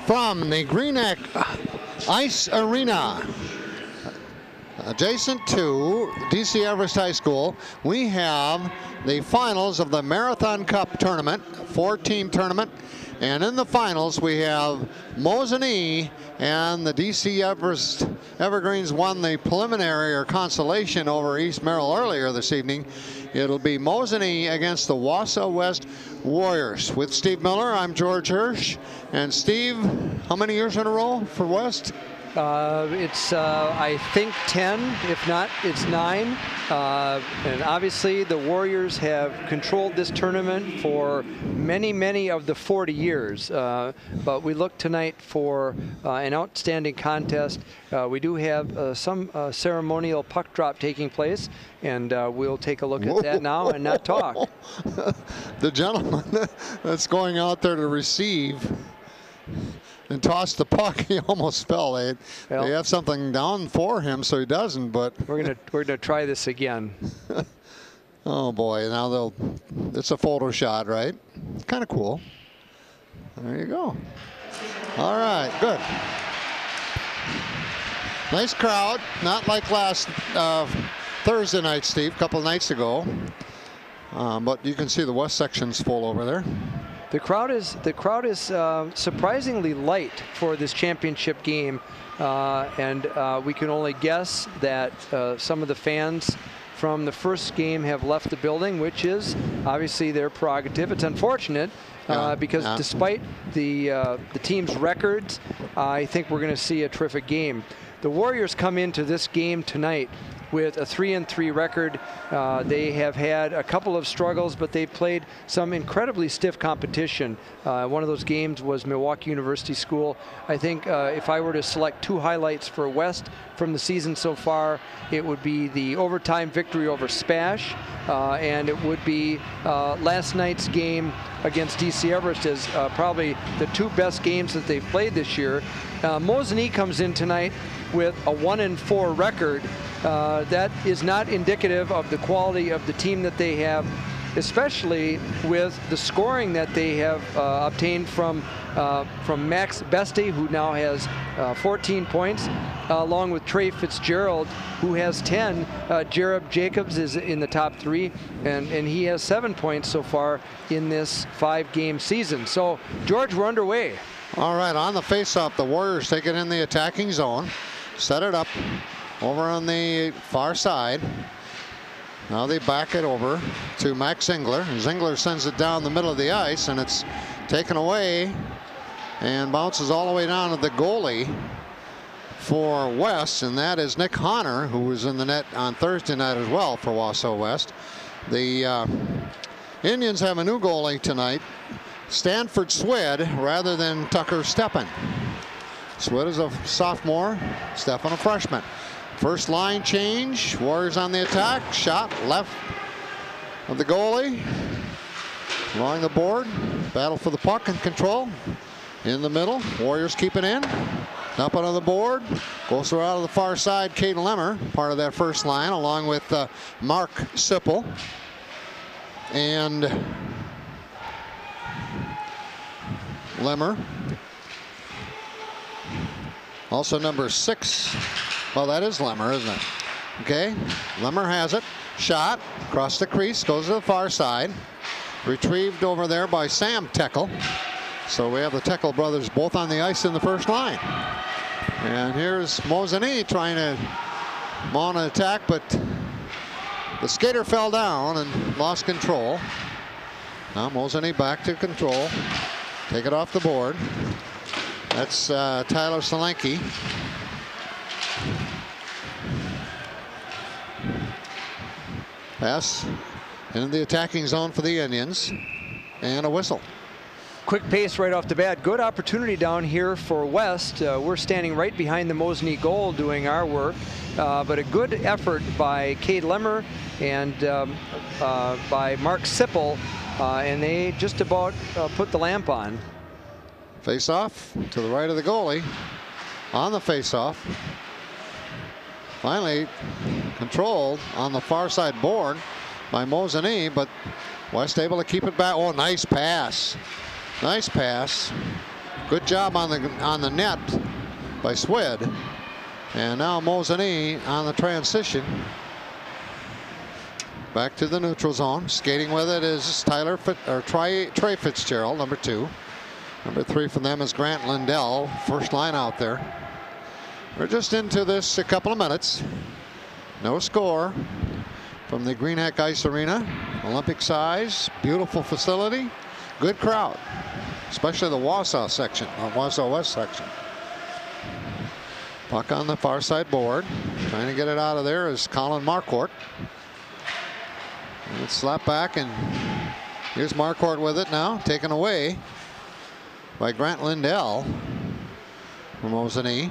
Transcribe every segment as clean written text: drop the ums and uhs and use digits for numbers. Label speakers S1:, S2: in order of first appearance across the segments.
S1: from the Green Neck Ice Arena, adjacent to DC Everest High School, we have the finals of the Marathon Cup tournament, 4-team tournament. And in the finals, we have Mosinee and the DC Everest Evergreens won the preliminary or consolation over East Merrill earlier this evening. It'll be Mosinee against the Wausau West Warriors. With Steve Miller, I'm George Hirsch. And Steve, how many years in a row for West?
S2: It's, I think, 10. If not, it's 9. And obviously, the Warriors have controlled this tournament for many, many of the 40 years. But we look tonight for an outstanding contest. We do have some ceremonial puck drop taking place, and we'll take a look at that now and not talk.
S1: The gentleman that's going out there to receive and toss the puck, he almost fell. They have something down for him so he doesn't, but
S2: we're gonna try this again.
S1: Oh boy, now it's a photo shot, right? Kind of cool. There you go. All right, good. Nice crowd, not like last Thursday night, Steve, a couple nights ago. But you can see the West section's full over there.
S2: The crowd is surprisingly light for this championship game, and we can only guess that some of the fans from the first game have left the building, which is obviously their prerogative. It's unfortunate because despite the team's records, I think we're going to see a terrific game. The Warriors come into this game tonight with a 3-3 record. They have had a couple of struggles, but they played some incredibly stiff competition. One of those games was Milwaukee University School. I think if I were to select 2 highlights for West from the season so far, it would be the overtime victory over Spash, and it would be last night's game against DC Everest as probably the 2 best games that they've played this year. Mosinee comes in tonight with a 1-4 record. That is not indicative of the quality of the team that they have, especially with the scoring that they have obtained from Max Beste, who now has 14 points, along with Trey Fitzgerald, who has 10. Jared Jacobs is in the top 3, and he has 7 points so far in this 5-game season. So, George, we're underway.
S1: All right, on the face-off, the Warriors take it in the attacking zone, set it up over on the far side. Now they back it over to Max Zingler. Zingler sends it down the middle of the ice, and it's taken away and bounces all the way down to the goalie for West, and that is Nick Honor, who was in the net on Thursday night as well for Wausau West. The Indians have a new goalie tonight, Stanford Swed, rather than Tucker Steppen. Swed is a sophomore, Steppen a freshman. First line change, Warriors on the attack, shot left of the goalie, along the board, battle for the puck and control, in the middle, Warriors keep it in, up on the board, goes around to the far side, Cade Lemmer, part of that first line, along with Mark Sipple, and Lemmer, also number 6. Well, that is Lemmer, isn't it? Okay, Lemmer has it. Shot across the crease, goes to the far side. Retrieved over there by Sam Teckel. So we have the Teckel brothers both on the ice in the first line. And here's Mosinee trying to mount an attack, but the skater fell down and lost control. Now Mosinee back to control. Take it off the board. That's Tyler Solanke. Pass into the attacking zone for the Indians, and a whistle.
S2: Quick pace right off the bat. Good opportunity down here for West. We're standing right behind the Mosinee goal doing our work, but a good effort by Cade Lemmer and by Mark Sipple, and they just about put the lamp on.
S1: Face off to the right of the goalie. On the face off. Finally controlled on the far side board by Mosinee, but West able to keep it back. Oh, nice pass. Nice pass. Good job on the net by Swed. And now Mosinee on the transition. Back to the neutral zone. Skating with it is Trey Fitzgerald, number 2. Number 3 for them is Grant Lindell, first line out there. We're just into this a couple of minutes. No score from the Greenhack Ice Arena. Olympic size, beautiful facility, good crowd, especially the Wausau section, Wausau West section. Puck on the far side board. Trying to get it out of there is Colin Marquardt. And it's slapped back, and here's Marquardt with it now, taken away by Grant Lindell from Mosinee.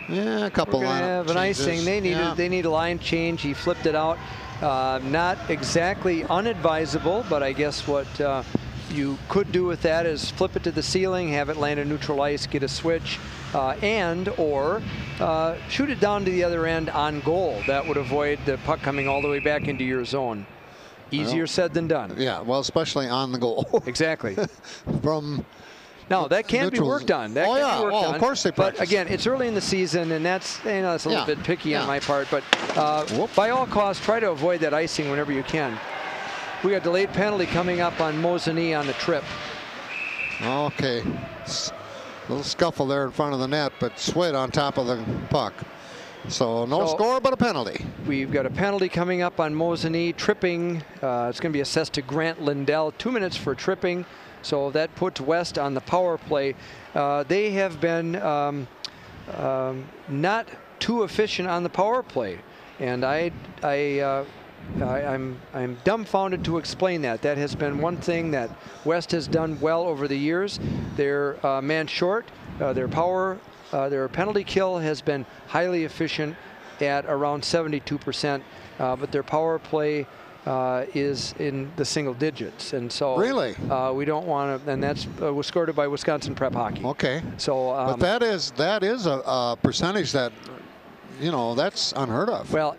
S1: Yeah, a couple
S2: of have an icing. They need a line change. He flipped it out. Not exactly unadvisable, but I guess what you could do with that is flip it to the ceiling, have it land on neutral ice, get a switch, or shoot it down to the other end on goal. That would avoid the puck coming all the way back into your zone. Easier said than done.
S1: Yeah, well, especially on the goal.
S2: Exactly.
S1: From
S2: no, that can be worked on. That can be worked on.
S1: Of course they practice.
S2: But again, it's early in the season, and that's that's a little bit picky on my part. But by all costs, try to avoid that icing whenever you can. We got delayed penalty coming up on Mosinee on the trip.
S1: Okay, little scuffle there in front of the net, but Swed on top of the puck. So no score, but a penalty. We've
S2: got a penalty coming up on Mosinee, tripping. It's going to be assessed to Grant Lindell. 2 minutes for tripping. So that puts West on the power play. They have been not too efficient on the power play, and I'm dumbfounded to explain that. That has been one thing that West has done well over the years. They're man short. Their penalty kill has been highly efficient at around 72%, but their power play is in the single digits, and so
S1: really
S2: we don't want to. And that's was scored by Wisconsin Prep Hockey.
S1: Okay.
S2: So,
S1: but that is a percentage that, you know, that's unheard of.
S2: Well,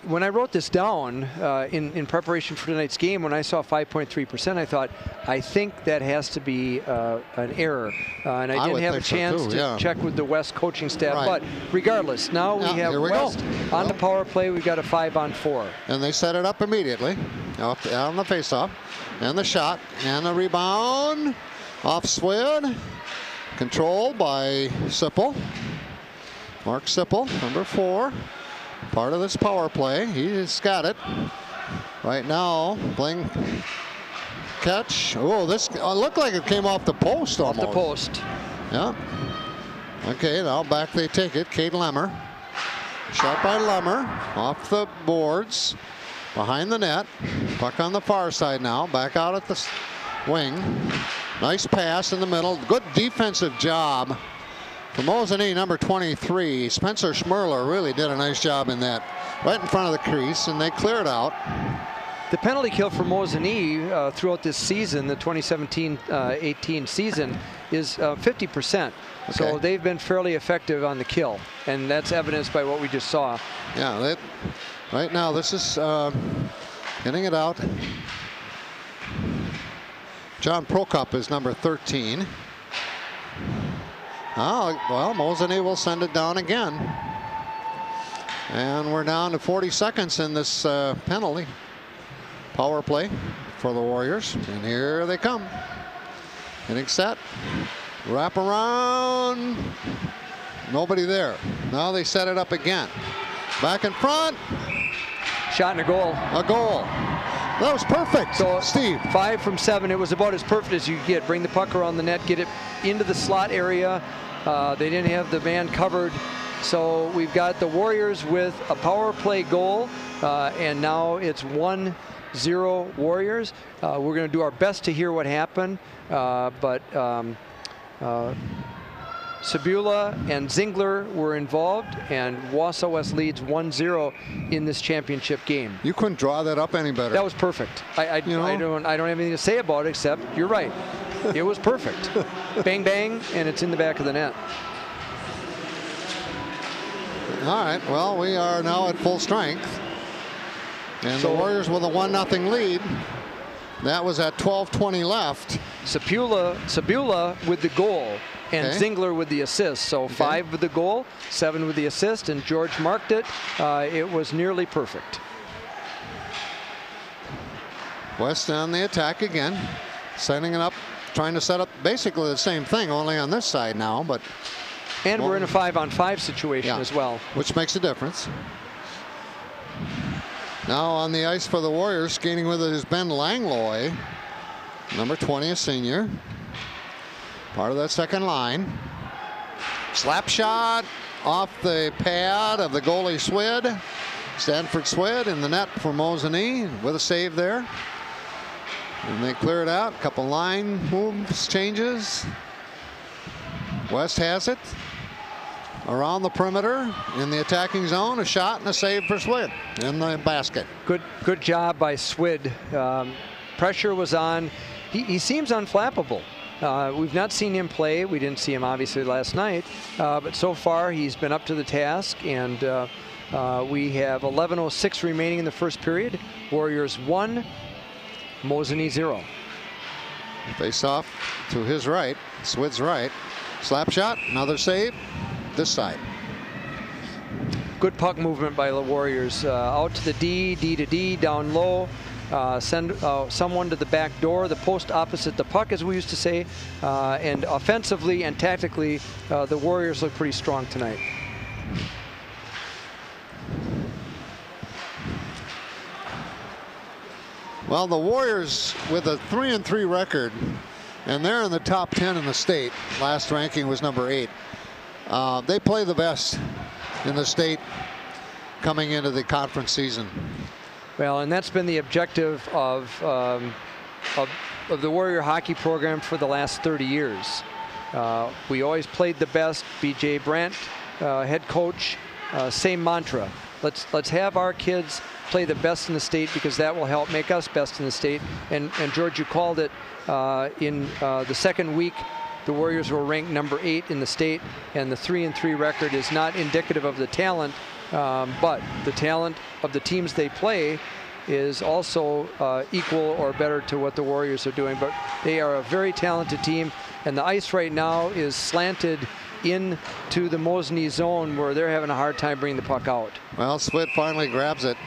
S2: when I wrote this down in preparation for tonight's game, when I saw 5.3%, I thought, I think that has to be an error. And I didn't have a chance to check with the West coaching staff. Right. But regardless, now we have West on the power play. We've got a 5-on-4.
S1: And they set it up immediately on the faceoff. And the shot and the rebound off Swed. Controlled by Sipple. Mark Sipple, number 4. Part of this power play. He's got it right now. Playing catch. Oh, this looked like it came off the post almost.
S2: Off the post.
S1: Yeah. Okay, now back they take it. Cade Lemmer. Shot by Lemmer off the boards behind the net. Puck on the far side now. Back out at the wing. Nice pass in the middle. Good defensive job. For Mosinee, number 23, Spencer Schmerler really did a nice job in that, right in front of the crease, and they cleared out.
S2: The penalty kill for Mosinee throughout this season, the 2017-18 season, is 50%. Okay. So they've been fairly effective on the kill, and that's evidenced by what we just saw.
S1: Yeah, right now this is getting it out. John Prokop is number 13. Oh, well, Mosinee will send it down again. And we're down to 40 seconds in this penalty power play for the Warriors. And here they come. Getting set. Wrap around. Nobody there. Now they set it up again. Back in front.
S2: Shot and a goal.
S1: A goal. That was perfect, so Steve.
S2: 5 from 7. It was about as perfect as you get. Bring the puck around the net, get it into the slot area. They didn't have the man covered. So we've got the Warriors with a power play goal, and now it's 1-0 Warriors. We're going to do our best to hear what happened, but Sabula and Zingler were involved, and Wausau West leads 1-0 in this championship game.
S1: You couldn't draw that up any better.
S2: That was perfect. I don't have anything to say about it except you're right. It was perfect. Bang, bang, and it's in the back of the net.
S1: All right, well, we are now at full strength. And the Warriors with a 1-0 lead. That was at 12:20 left.
S2: Sabula with the goal, and
S1: Okay.
S2: Zingler with the assist. So 5 with the goal, 7 with the assist, and George marked it. It was nearly perfect.
S1: West on the attack again, setting it up, trying to set up basically the same thing, only on this side now, but.
S2: And we're in a 5-on-5 situation as well.
S1: Which makes a difference. Now on the ice for the Warriors, skating with it is Ben Langlois, number 20, a senior. Part of that second line. Slap shot off the pad of the goalie Swid. Stanford Swid in the net for Mosinee with a save there. And they clear it out. A couple line moves, changes. West has it. Around the perimeter in the attacking zone, a shot and a save for Swid in the basket.
S2: Good job by Swid. Pressure was on. He seems unflappable. We've not seen him play. We didn't see him obviously last night, but so far he's been up to the task. And we have 11:06 remaining in the first period. Warriors 1, Mosinee 0.
S1: Face off to his right, Swid's right. Slap shot, another save. This side.
S2: Good puck movement by the Warriors. Out to the D to D, down low. Send someone to the back door, the post opposite the puck, as we used to say. And offensively and tactically, the Warriors look pretty strong tonight.
S1: Well, the Warriors with a 3-3 record, and they're in the top 10 in the state. Last ranking was number 8. They play the best in the state coming into the conference season.
S2: Well, and that's been the objective of the Warrior hockey program for the last 30 years. We always played the best. B.J. Brandt, head coach, same mantra. Let's have our kids play the best in the state, because that will help make us best in the state. And George, you called it in the second week. The Warriors were ranked number 8 in the state, and the 3-3 record is not indicative of the talent, but the talent of the teams they play is also equal or better to what the Warriors are doing. But they are a very talented team, and the ice right now is slanted into the Mosinee zone, where they're having a hard time bringing the puck out.
S1: Well, Swid finally grabs it.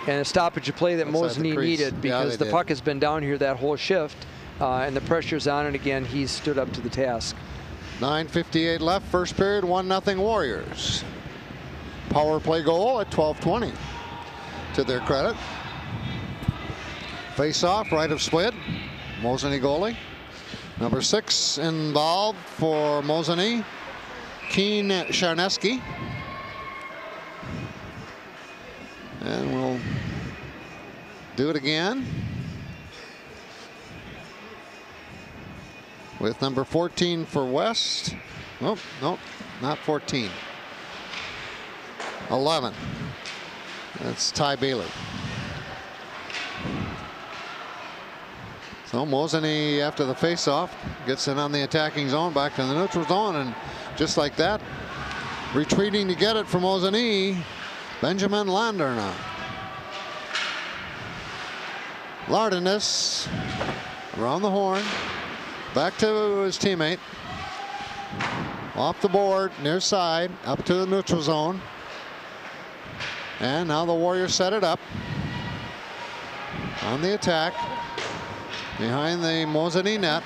S2: And a stoppage of play that Mosinee needed, because the puck has been down here that whole shift. And the pressure's on, and again, he's stood up to the task.
S1: 9:58 left, first period, 1-0 Warriors. Power play goal at 12:20 to their credit. Face off, right of Swid, Mosinee goalie. Number 6 involved for Mosinee, Keen Charneski. And we'll do it again with number 14 for West. Oh, no, not 14. 11. That's Ty Bailey. So Mosinee, after the face-off, gets it on the attacking zone, back to the neutral zone, and just like that, retreating to get it for Mosinee, Benjamin Landerna. Lardenis around the horn, back to his teammate, off the board, near side, up to the neutral zone. And now the Warriors set it up on the attack behind the Mosinee net.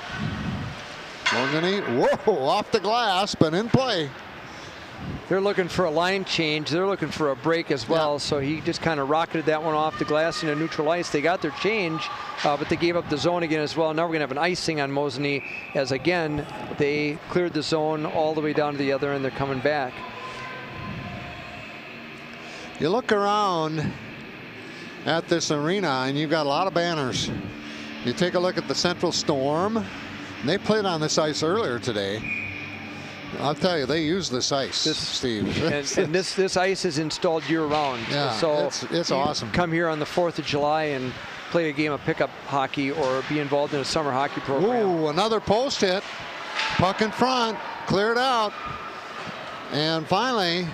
S1: Mosinee, whoa, off the glass, but in play.
S2: They're looking for a line change. They're looking for a break as well. Yeah. So he just kind of rocketed that one off the glass into neutral ice. They got their change, but they gave up the zone again as well. Now we're going to have an icing on Mosinee, as again, they cleared the zone all the way down to the other end. They're coming back.
S1: You look around at this arena, and you've got a lot of banners. You take a look at the Central Storm. And they played on this ice earlier today. I'll tell you, they use this ice, Steve.
S2: And this ice is installed year-round.
S1: Yeah,
S2: so
S1: it's awesome.
S2: Come here on the 4th of July and play a game of pickup hockey or be involved in a summer hockey program.
S1: Ooh, another post hit. Puck in front, cleared out. And finally,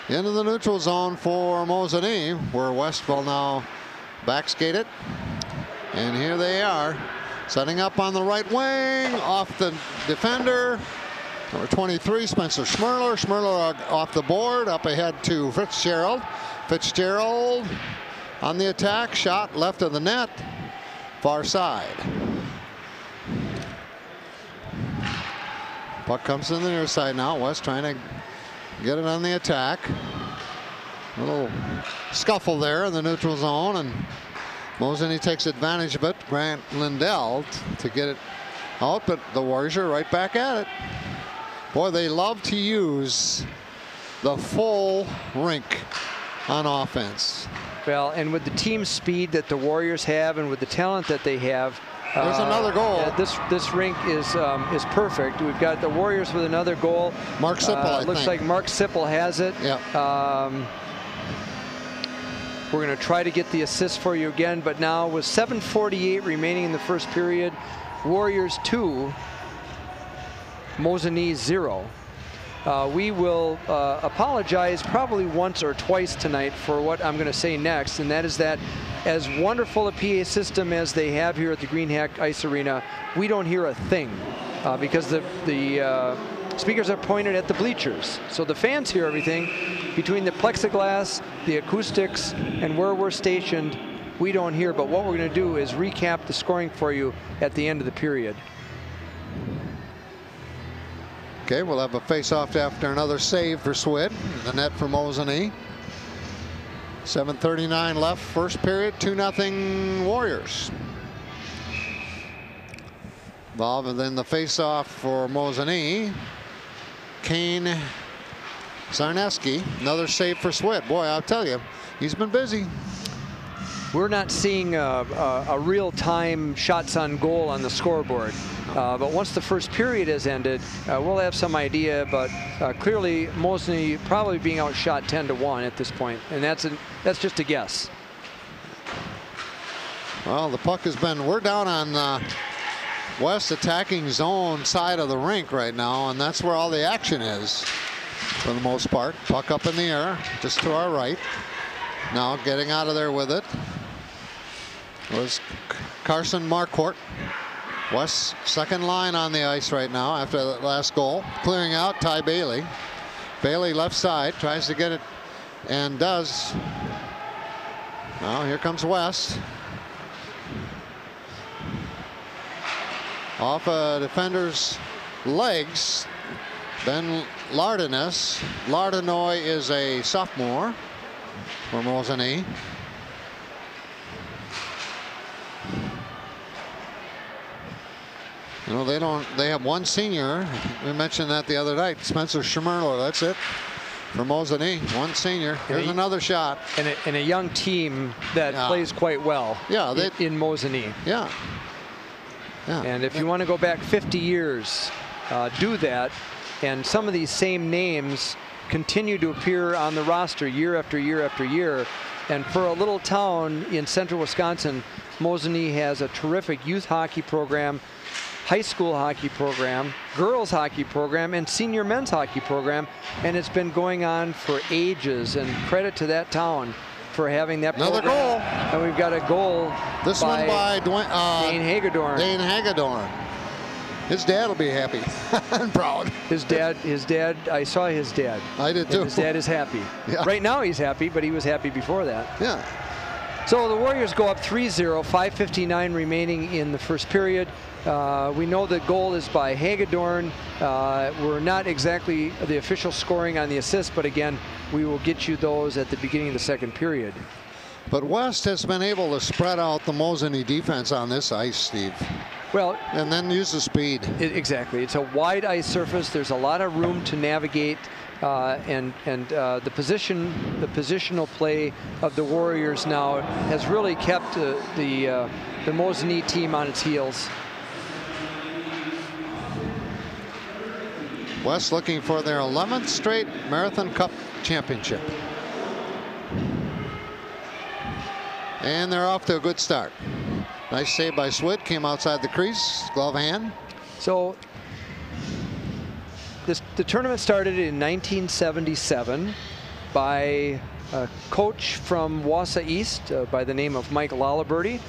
S1: into the neutral zone for Mosinee, where West will now back skate it. And here they are, setting up on the right wing, off the defender. Number 23, Spencer Schmerler. Schmerler off the board, up ahead to Fitzgerald. Fitzgerald on the attack, shot left of the net, far side. Puck comes to the near side now. West trying to get it on the attack. A little scuffle there in the neutral zone, and Mosinee takes advantage of it. Grant Lindell to get it out, but the Warriors are right back at it. Boy, they love to use the full rink on offense.
S2: Well, and with the team speed that the Warriors have, and with the talent that they have,
S1: there's another goal.
S2: This rink is perfect. We've got the Warriors with another goal.
S1: Mark Sipple, I
S2: looks
S1: think.
S2: like Mark Sipple has it.
S1: Yeah.
S2: We're going to try to get the assist for you again, but now with 7:48 remaining in the first period, Warriors 2, Mosinee 0. We will apologize probably once or twice tonight for what I'm going to say next, and that is that as wonderful a PA system as they have here at the Green Hack Ice Arena, we don't hear a thing because the speakers are pointed at the bleachers. So the fans hear everything. Between the plexiglass, the acoustics, and where we're stationed, we don't hear. But what we're going to do is recap the scoring for you at the end of the period.
S1: Okay, we'll have a face-off after another save for Swid. The net for Mosinee. 7:39 left, first period, 2-0 Warriors. Involved in the face-off for Mosinee, Kane Sarneski. Another save for Swid. Boy, I'll tell you, he's been busy.
S2: We're not seeing a real-time shots on goal on the scoreboard. But once the first period has ended, we'll have some idea. But clearly, Mosinee probably being outshot 10-1 at this point, and that's just a guess.
S1: Well, the puck has been. We're down on West attacking zone side of the rink right now, and that's where all the action is for the most part. Puck up in the air, just to our right. Now getting out of there with it was Carson Marquardt. West's second line on the ice right now after that last goal. Clearing out, Ty Bailey. Bailey left side, tries to get it and does. Now here comes West. Off a defender's legs, Ben Lardenes. Lardenoy is a sophomore for Mosinee. You know, they have one senior. We mentioned that the other night. Spencer Schmerler, that's it for Mosinee. One senior. Here's another shot.
S2: And a young team that plays quite well in Mosinee.
S1: Yeah.
S2: And if you want to go back 50 years, do that. And some of these same names continue to appear on the roster year after year after year. And for a little town in central Wisconsin, Mosinee has a terrific youth hockey program, high school hockey program, girls hockey program, and senior men's hockey program. And it's been going on for ages. And credit to that town for having that
S1: another
S2: program.
S1: goal.
S2: And we've got a goal.
S1: This one by Dane
S2: Hagedorn.
S1: Dane Hagedorn. His dad will be happy and proud.
S2: His dad, I saw his dad.
S1: I did too.
S2: His dad is happy.
S1: Yeah.
S2: Right now he's happy, but he was happy before that.
S1: Yeah.
S2: So the Warriors go up 3-0, 5:59 remaining in the first period. We know the goal is by Hagedorn. We're not exactly the official scoring on the assist, but again, we will get you those at the beginning of the second period.
S1: But West has been able to spread out the Mosinee defense on this ice, Steve.
S2: Well,
S1: and then use the speed.
S2: Exactly. It's a wide ice surface. There's a lot of room to navigate, and the positional play of the Warriors now has really kept the Mosinee team on its heels.
S1: West looking for their 11th straight Marathon Cup championship. And they're off to a good start. Nice save by Swid, came outside the crease, glove hand.
S2: So the tournament started in 1977 by a coach from Wausau East by the name of Mike Laliberty.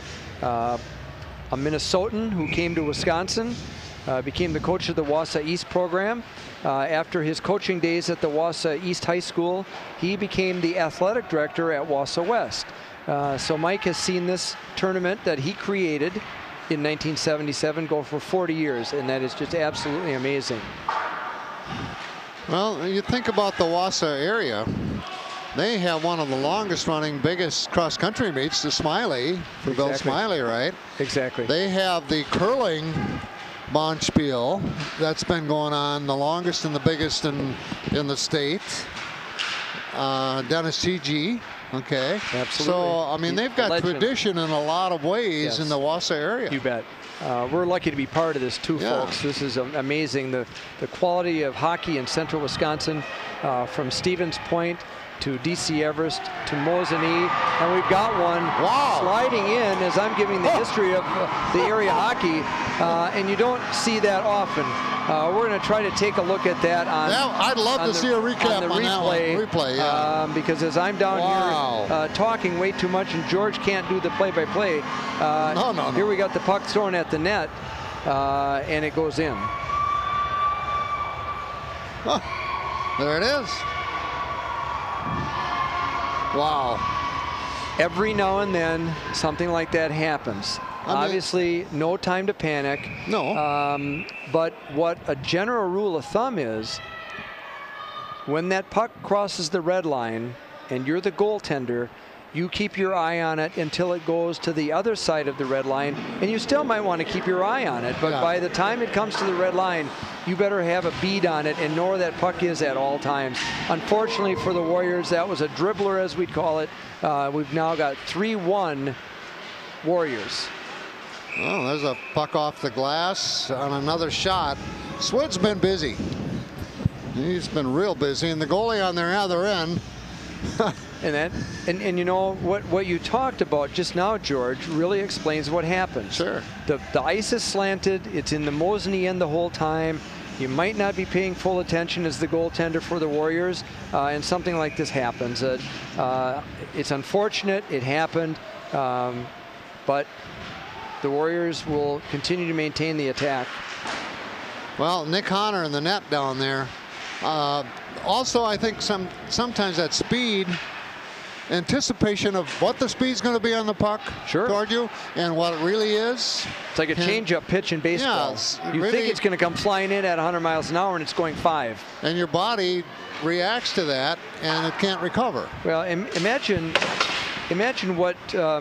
S2: a Minnesotan who came to Wisconsin, became the coach of the Wausau East program. After his coaching days at the Wausau East High School, he became the athletic director at Wausau West. So Mike has seen this tournament that he created in 1977 go for 40 years, and that is just absolutely amazing.
S1: Well, you think about the Wausau area. They have one of the longest running, biggest cross-country meets, the Smiley, for Bill Smiley, right?
S2: Exactly.
S1: They have the curling Bonspiel that's been going on the longest and the biggest in the state. Dennis T.G. Okay.
S2: Absolutely.
S1: So, I mean, they've got tradition in a lot of ways in the Wausau area.
S2: You bet. We're lucky to be part of this too, folks. This is amazing. The quality of hockey in central Wisconsin, from Stevens Point to D.C. Everest to Mosinee, and we've got one sliding in as I'm giving the history of the area hockey, and you don't see that often. We're going to try to take a look at that on.
S1: I'd love to see a recap on that replay,
S2: because as I'm down here talking way too much, and George can't do the play-by-play.
S1: No.
S2: Here we got the puck thrown at the net, and it goes in.
S1: There it is. Wow.
S2: Every now and then, something like that happens. Obviously, no time to panic.
S1: No.
S2: But what a general rule of thumb is, when that puck crosses the red line and you're the goaltender, you keep your eye on it until it goes to the other side of the red line, and you still might want to keep your eye on it, but by the time it comes to the red line, you better have a bead on it and know where that puck is at all times. Unfortunately for the Warriors, that was a dribbler, as we'd call it. We've now got 3-1 Warriors.
S1: Oh, there's a puck off the glass on another shot. Swid's been busy. He's been real busy, and the goalie on their other end.
S2: And you know what you talked about just now, George, really explains what happened.
S1: Sure.
S2: The ice is slanted. It's in the Mosinee end the whole time. You might not be paying full attention as the goaltender for the Warriors, and something like this happens. It's unfortunate. It happened, but the Warriors will continue to maintain the attack.
S1: Well, Nick Honor in the net down there. Also, I think sometimes that speed, anticipation of what the speed's going to be on the puck toward you and what it really is.
S2: It's like a change-up pitch in baseball. You
S1: really
S2: think it's going to come flying in at 100 miles an hour, and it's going 5.
S1: And your body reacts to that, and it can't recover.
S2: Well, imagine what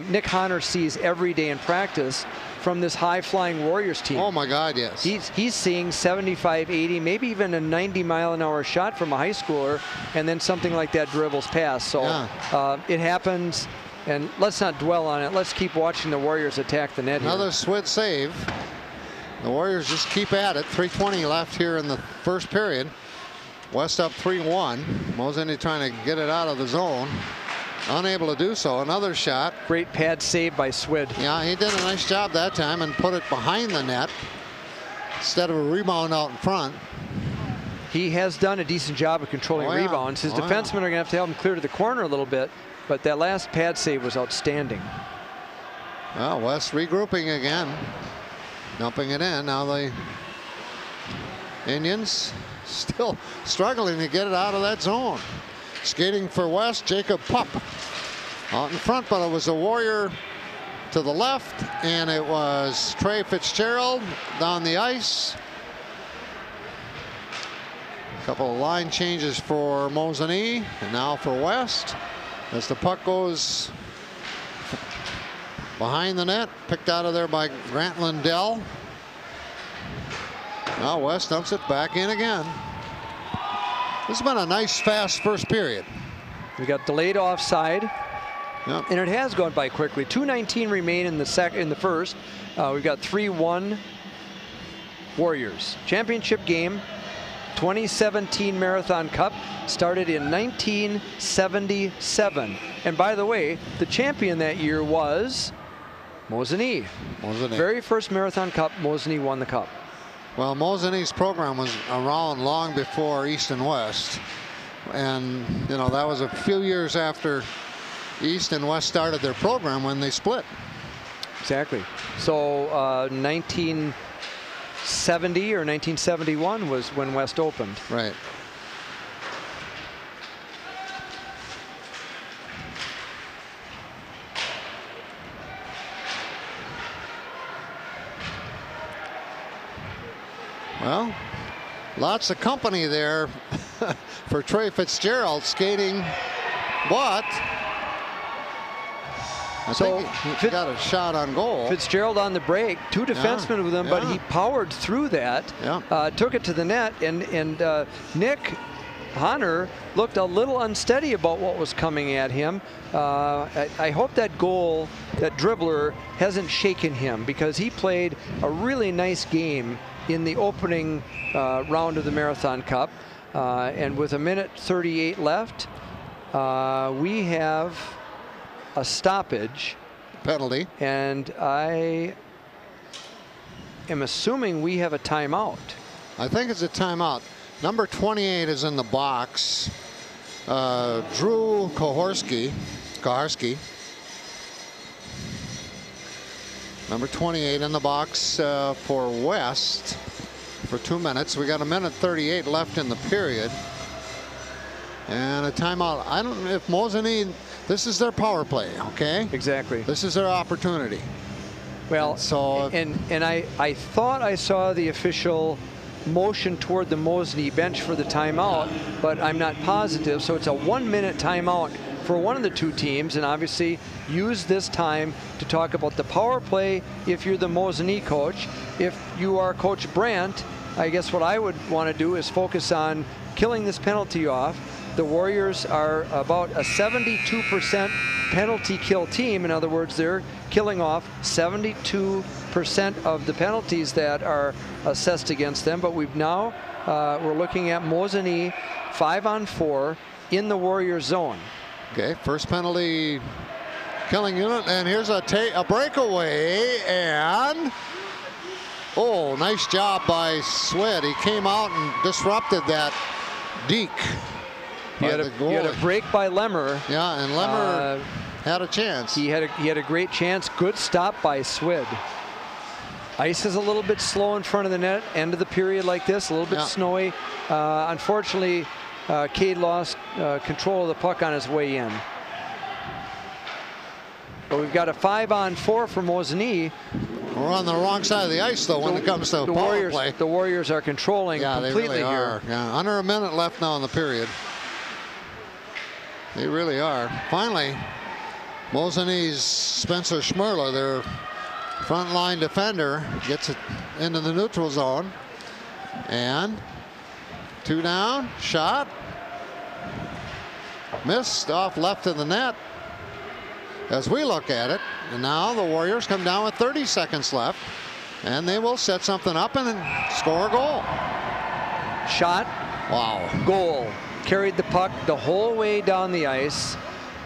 S2: Nick Honor sees every day in practice from this high-flying Warriors team.
S1: Oh my God, yes.
S2: He's seeing 75, 80, maybe even a 90-mile-an-hour shot from a high schooler, and then something like that dribbles past. So it happens, and let's not dwell on it. Let's keep watching the Warriors attack the net.
S1: Another Swid save. The Warriors just keep at it. 3:20 left here in the first period. West up 3-1. Mosinee trying to get it out of the zone. Unable to do so. Another shot.
S2: Great pad save by Swid.
S1: Yeah, he did a nice job that time and put it behind the net instead of a rebound out in front.
S2: He has done a decent job of controlling rebounds. His defensemen are going to have to help him clear to the corner a little bit, but that last pad save was outstanding.
S1: Well, West regrouping again. Dumping it in. Now the Indians still struggling to get it out of that zone. Skating for West, Jacob Pupp out in front, but it was a Warrior to the left, and it was Trey Fitzgerald down the ice. A couple of line changes for Mosinee, and now for West, as the puck goes behind the net, picked out of there by Grant Lindell. Now West dumps it back in again. This has been a nice, fast first period.
S2: We got delayed offside, and it has gone by quickly. 2:19 remain in the first. We've got 3-1 Warriors. Championship game, 2017 Marathon Cup, started in 1977. And by the way, the champion that year was Mosinee. Very first Marathon Cup, Mosinee won the cup.
S1: Well, Mosinee's program was around long before East and West. And, you know, that was a few years after East and West started their program when they split.
S2: Exactly. So 1970 or 1971 was when West opened.
S1: Right. Well, lots of company there for Trey Fitzgerald skating, but I think he got a shot on goal.
S2: Fitzgerald on the break, 2 defensemen with him, but he powered through that, took it to the net, and Nick Honor looked a little unsteady about what was coming at him. I hope that goal, that dribbler, hasn't shaken him, because he played a really nice game in the opening round of the Marathon Cup. And with 1:38 left, we have a stoppage.
S1: Penalty.
S2: And I am assuming we have a timeout.
S1: I think it's a timeout. Number 28 is in the box. Drew Koharski. Number 28 in the box for West for 2 minutes. We got 1:38 left in the period. And a timeout. I don't know if Mosinee, this is their power play, okay?
S2: Exactly.
S1: This is their opportunity.
S2: Well,
S1: and
S2: I thought I saw the official motion toward the Mosinee bench for the timeout, but I'm not positive. So it's a 1-minute timeout for one of the two teams, and obviously use this time to talk about the power play if you're the Mosinee coach. If you are Coach Brandt, I guess what I would want to do is focus on killing this penalty off. The Warriors are about a 72% penalty kill team. In other words, they're killing off 72% of the penalties that are assessed against them. But we've now, we're looking at Mosinee 5-on-4 in the Warriors zone.
S1: Okay, first penalty killing unit, and here's a breakaway, and oh, nice job by Swed. He came out and disrupted that deke.
S2: He had a break by Lemmer.
S1: Yeah, and Lemmer had a chance.
S2: He had a great chance. Good stop by Swed. Ice is a little bit slow in front of the net. End of the period like this, a little bit snowy. Unfortunately, Cade lost control of the puck on his way in. But we've got a 5-on-4 for Mosinee.
S1: We're on the wrong side of the ice, though, when it comes to power play.
S2: The Warriors are controlling completely
S1: they really are.
S2: here.
S1: Yeah, under a minute left now in the period. They really are. Finally, Mosinee's Spencer Schmerler, their frontline defender, gets it into the neutral zone. And 2 down, shot. Missed off left of the net as we look at it. And now the Warriors come down with 30 seconds left. And they will set something up and score a goal.
S2: Shot.
S1: Wow.
S2: Goal. Carried the puck the whole way down the ice.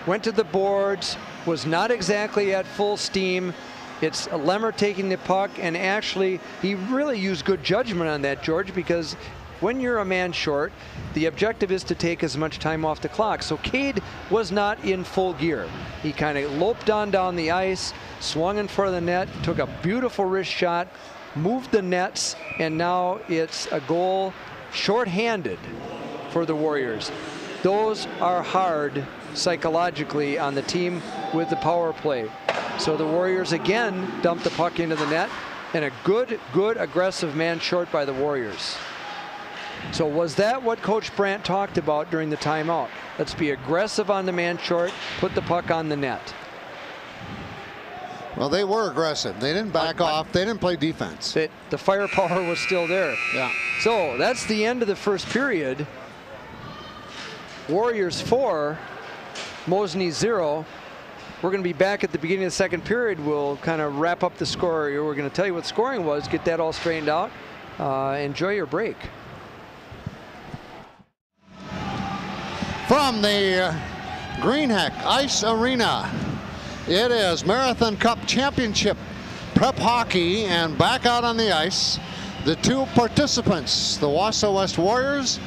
S2: Went to the boards. Was not exactly at full steam. It's Lemmer taking the puck, and actually he really used good judgment on that, George, because when you're a man short, the objective is to take as much time off the clock. So Cade was not in full gear. He kind of loped on down the ice, swung in front of the net, took a beautiful wrist shot, moved the nets, and now it's a goal shorthanded for the Warriors. Those are hard psychologically on the team with the power play. So the Warriors again dumped the puck into the net, and a good aggressive man short by the Warriors. So was that what Coach Brandt talked about during the timeout? Let's be aggressive on the man short, put the puck on the net.
S1: Well, they were aggressive. They didn't back off. They didn't play defense.
S2: The firepower was still there.
S1: Yeah.
S2: So that's the end of the first period. Warriors 4, Mosinee 0. We're going to be back at the beginning of the second period. We'll kind of wrap up the score. We're going to tell you what scoring was, get that all straightened out. Enjoy your break.
S1: From the Greenheck Ice Arena, it is Marathon Cup Championship prep hockey, and back out on the ice, the two participants, the Wausau West Warriors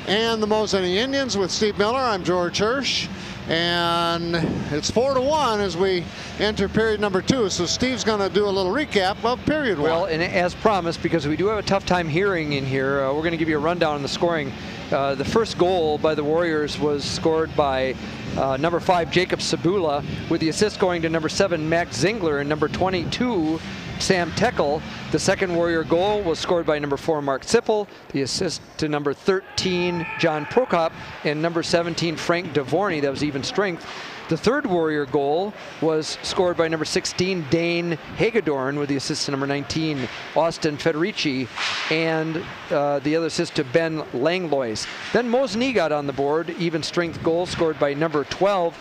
S1: and the Mosinee Indians with Steve Miller. I'm George Hirsch. And it's 4-1 as we enter period number 2. So Steve's going to do a little recap of period 1.
S2: Well, and as promised, because we do have a tough time hearing in here, we're going to give you a rundown on the scoring. The first goal by the Warriors was scored by number 5, Jacob Sabula, with the assist going to number 7, Max Zingler, and number 22, Sam Teckel. The second Warrior goal was scored by number 4, Mark Zippel. The assist to number 13, John Prokop, and number 17, Frank Devorny. That was even strength. The third Warrior goal was scored by number 16, Dane Hagedorn, with the assist to number 19, Austin Federici, and the other assist to Ben Langlois. Then Mosinee got on the board, even strength goal scored by number 12,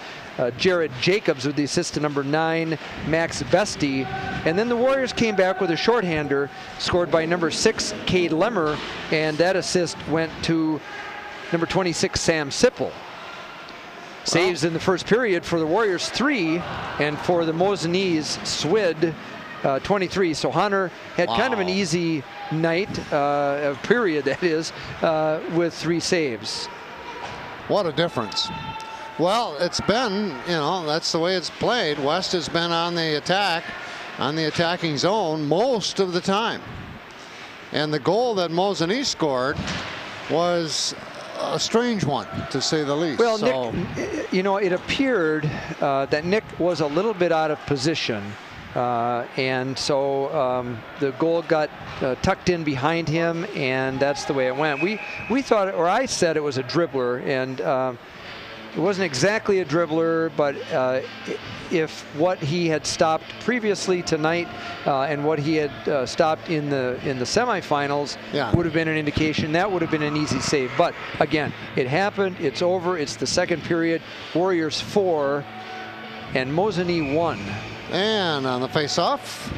S2: Jared Jacobs, with the assist to number 9, Max Vesti. And then the Warriors came back with a shorthander scored by number 6, Cade Lemmer, and that assist went to number 26, Sam Sippel. Saves in the first period for the Warriors, 3, and for the Mosinees, Swid, 23. So Hunter had kind of an easy night, period that is, with 3 saves.
S1: What a difference. Well, it's been, you know, that's the way it's played. West has been on the attack, on the attacking zone most of the time. And the goal that Mosinee scored was a strange one, to say the least.
S2: Well,
S1: so,
S2: Nick, you know, it appeared that Nick was a little bit out of position. And so the goal got tucked in behind him, and that's the way it went. We thought, or I said it was a dribbler, and it wasn't exactly a dribbler, but if what he had stopped previously tonight and what he had stopped in the semifinals would have been an indication, that would have been an easy save. But again, it happened. It's over. It's the second period. Warriors 4 and Mosinee 1.
S1: And on the face-off,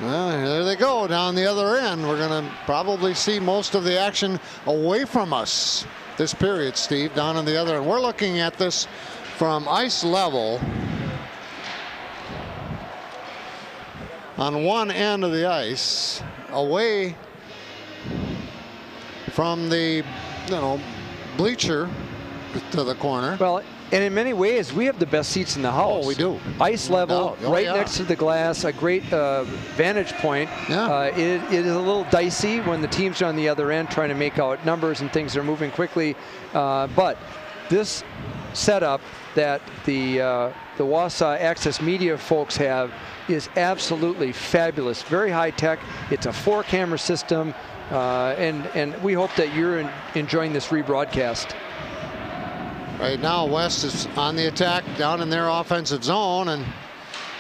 S1: well, there they go down the other end. We're going to probably see most of the action away from us this period, Steve, down on the other end. We're looking at this from ice level on one end of the ice, away from the, you know, bleacher to the corner.
S2: Well, and in many ways, we have the best seats in the house.
S1: Oh, we do.
S2: Ice level, right next to the glass, a great vantage point.
S1: Yeah.
S2: It is a little dicey when the teams are on the other end trying to make out numbers and things are moving quickly. But this setup that the Wausau Access Media folks have is absolutely fabulous. Very high tech. It's a 4-camera system, and we hope that you're enjoying this rebroadcast.
S1: Right now, West is on the attack down in their offensive zone, and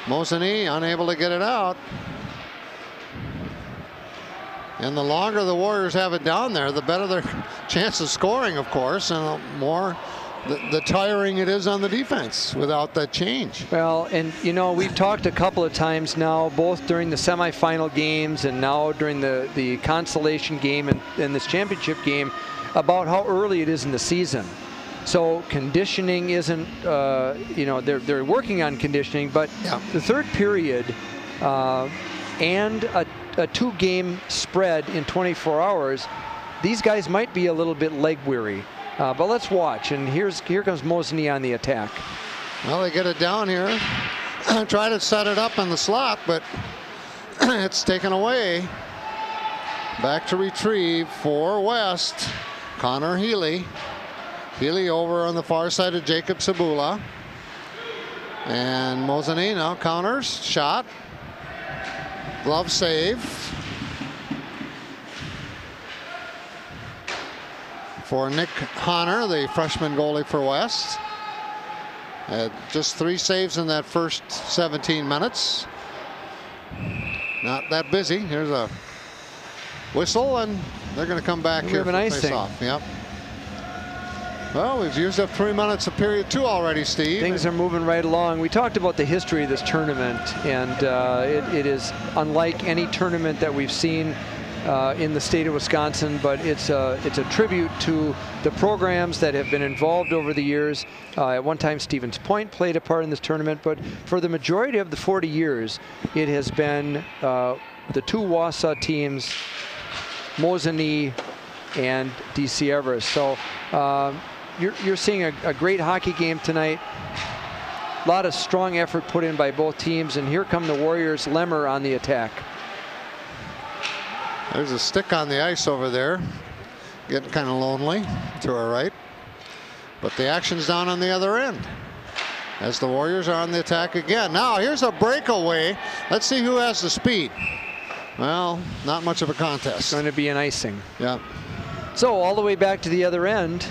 S1: Mosinee unable to get it out. And the longer the Warriors have it down there, the better their chance of scoring, of course, and the more the tiring it is on the defense without that change.
S2: Well, and you know, we've talked a couple of times now, both during the semifinal games and now during the consolation game and this championship game, about how early it is in the season. So conditioning isn't, you know, they're working on conditioning, but the third period and a 2-game spread in 24 hours, these guys might be a little bit leg weary. But let's watch, and here comes Mosinee on the attack.
S1: Well, they get it down here, try to set it up in the slot, but it's taken away. Back to retrieve for West, Connor Healy. Healy over on the far side of Jacob Sabula. And Mosinee now counters, shot, glove save. For Nick Honor, the freshman goalie for West. Just 3 saves in that first 17 minutes. Not that busy. Here's a whistle, and they're going to come back here for face-off. Yep. Well, we've used up 3 minutes of period 2 already, Steve.
S2: Things are moving right along. We talked about the history of this tournament, and it is unlike any tournament that we've seen in the state of Wisconsin, but it's a tribute to the programs that have been involved over the years. At one time, Stevens Point played a part in this tournament, but for the majority of the 40 years, it has been the 2 Wausau teams, Mosinee and DC Everest. So you're seeing a great hockey game tonight. A lot of strong effort put in by both teams, and here come the Warriors. Lemmer on the attack.
S1: There's a stick on the ice over there, getting kind of lonely to our right. But the action's down on the other end as the Warriors are on the attack again. Now here's a breakaway. Let's see who has the speed. Well, not much of a contest.
S2: It's going to be an icing.
S1: Yeah.
S2: So all the way back to the other end.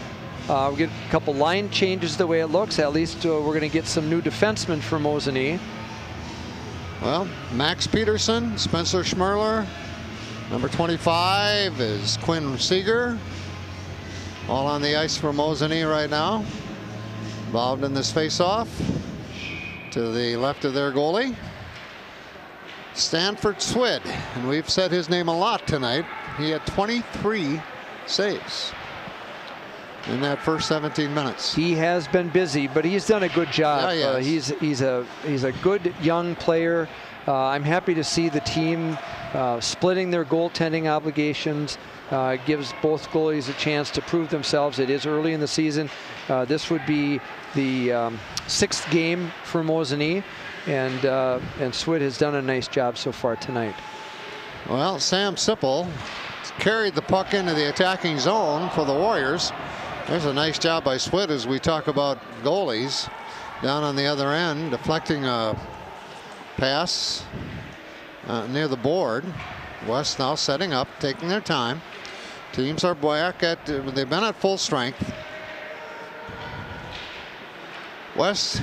S2: We get a couple line changes the way it looks. At least we're going to get some new defensemen for Mosinee.
S1: Well, Max Peterson, Spencer Schmerler. Number 25 is Quinn Seeger. All on the ice for Mosinee right now. Involved in this face-off. To the left of their goalie, Stanford Swid. And we've said his name a lot tonight. He had 23 saves in that first 17 minutes.
S2: He has been busy, but he's done a good job.
S1: Yeah,
S2: he's a good young player. I'm happy to see the team splitting their goaltending obligations. Gives both goalies a chance to prove themselves. It is early in the season. This would be the 6th game for Mosinee, and Swid has done a nice job so far tonight.
S1: Well, Sam Sipple carried the puck into the attacking zone for the Warriors. There's a nice job by Swid as we talk about goalies. Down on the other end, deflecting a pass near the board. West now setting up, taking their time. Teams are back at, they've been at full strength. West,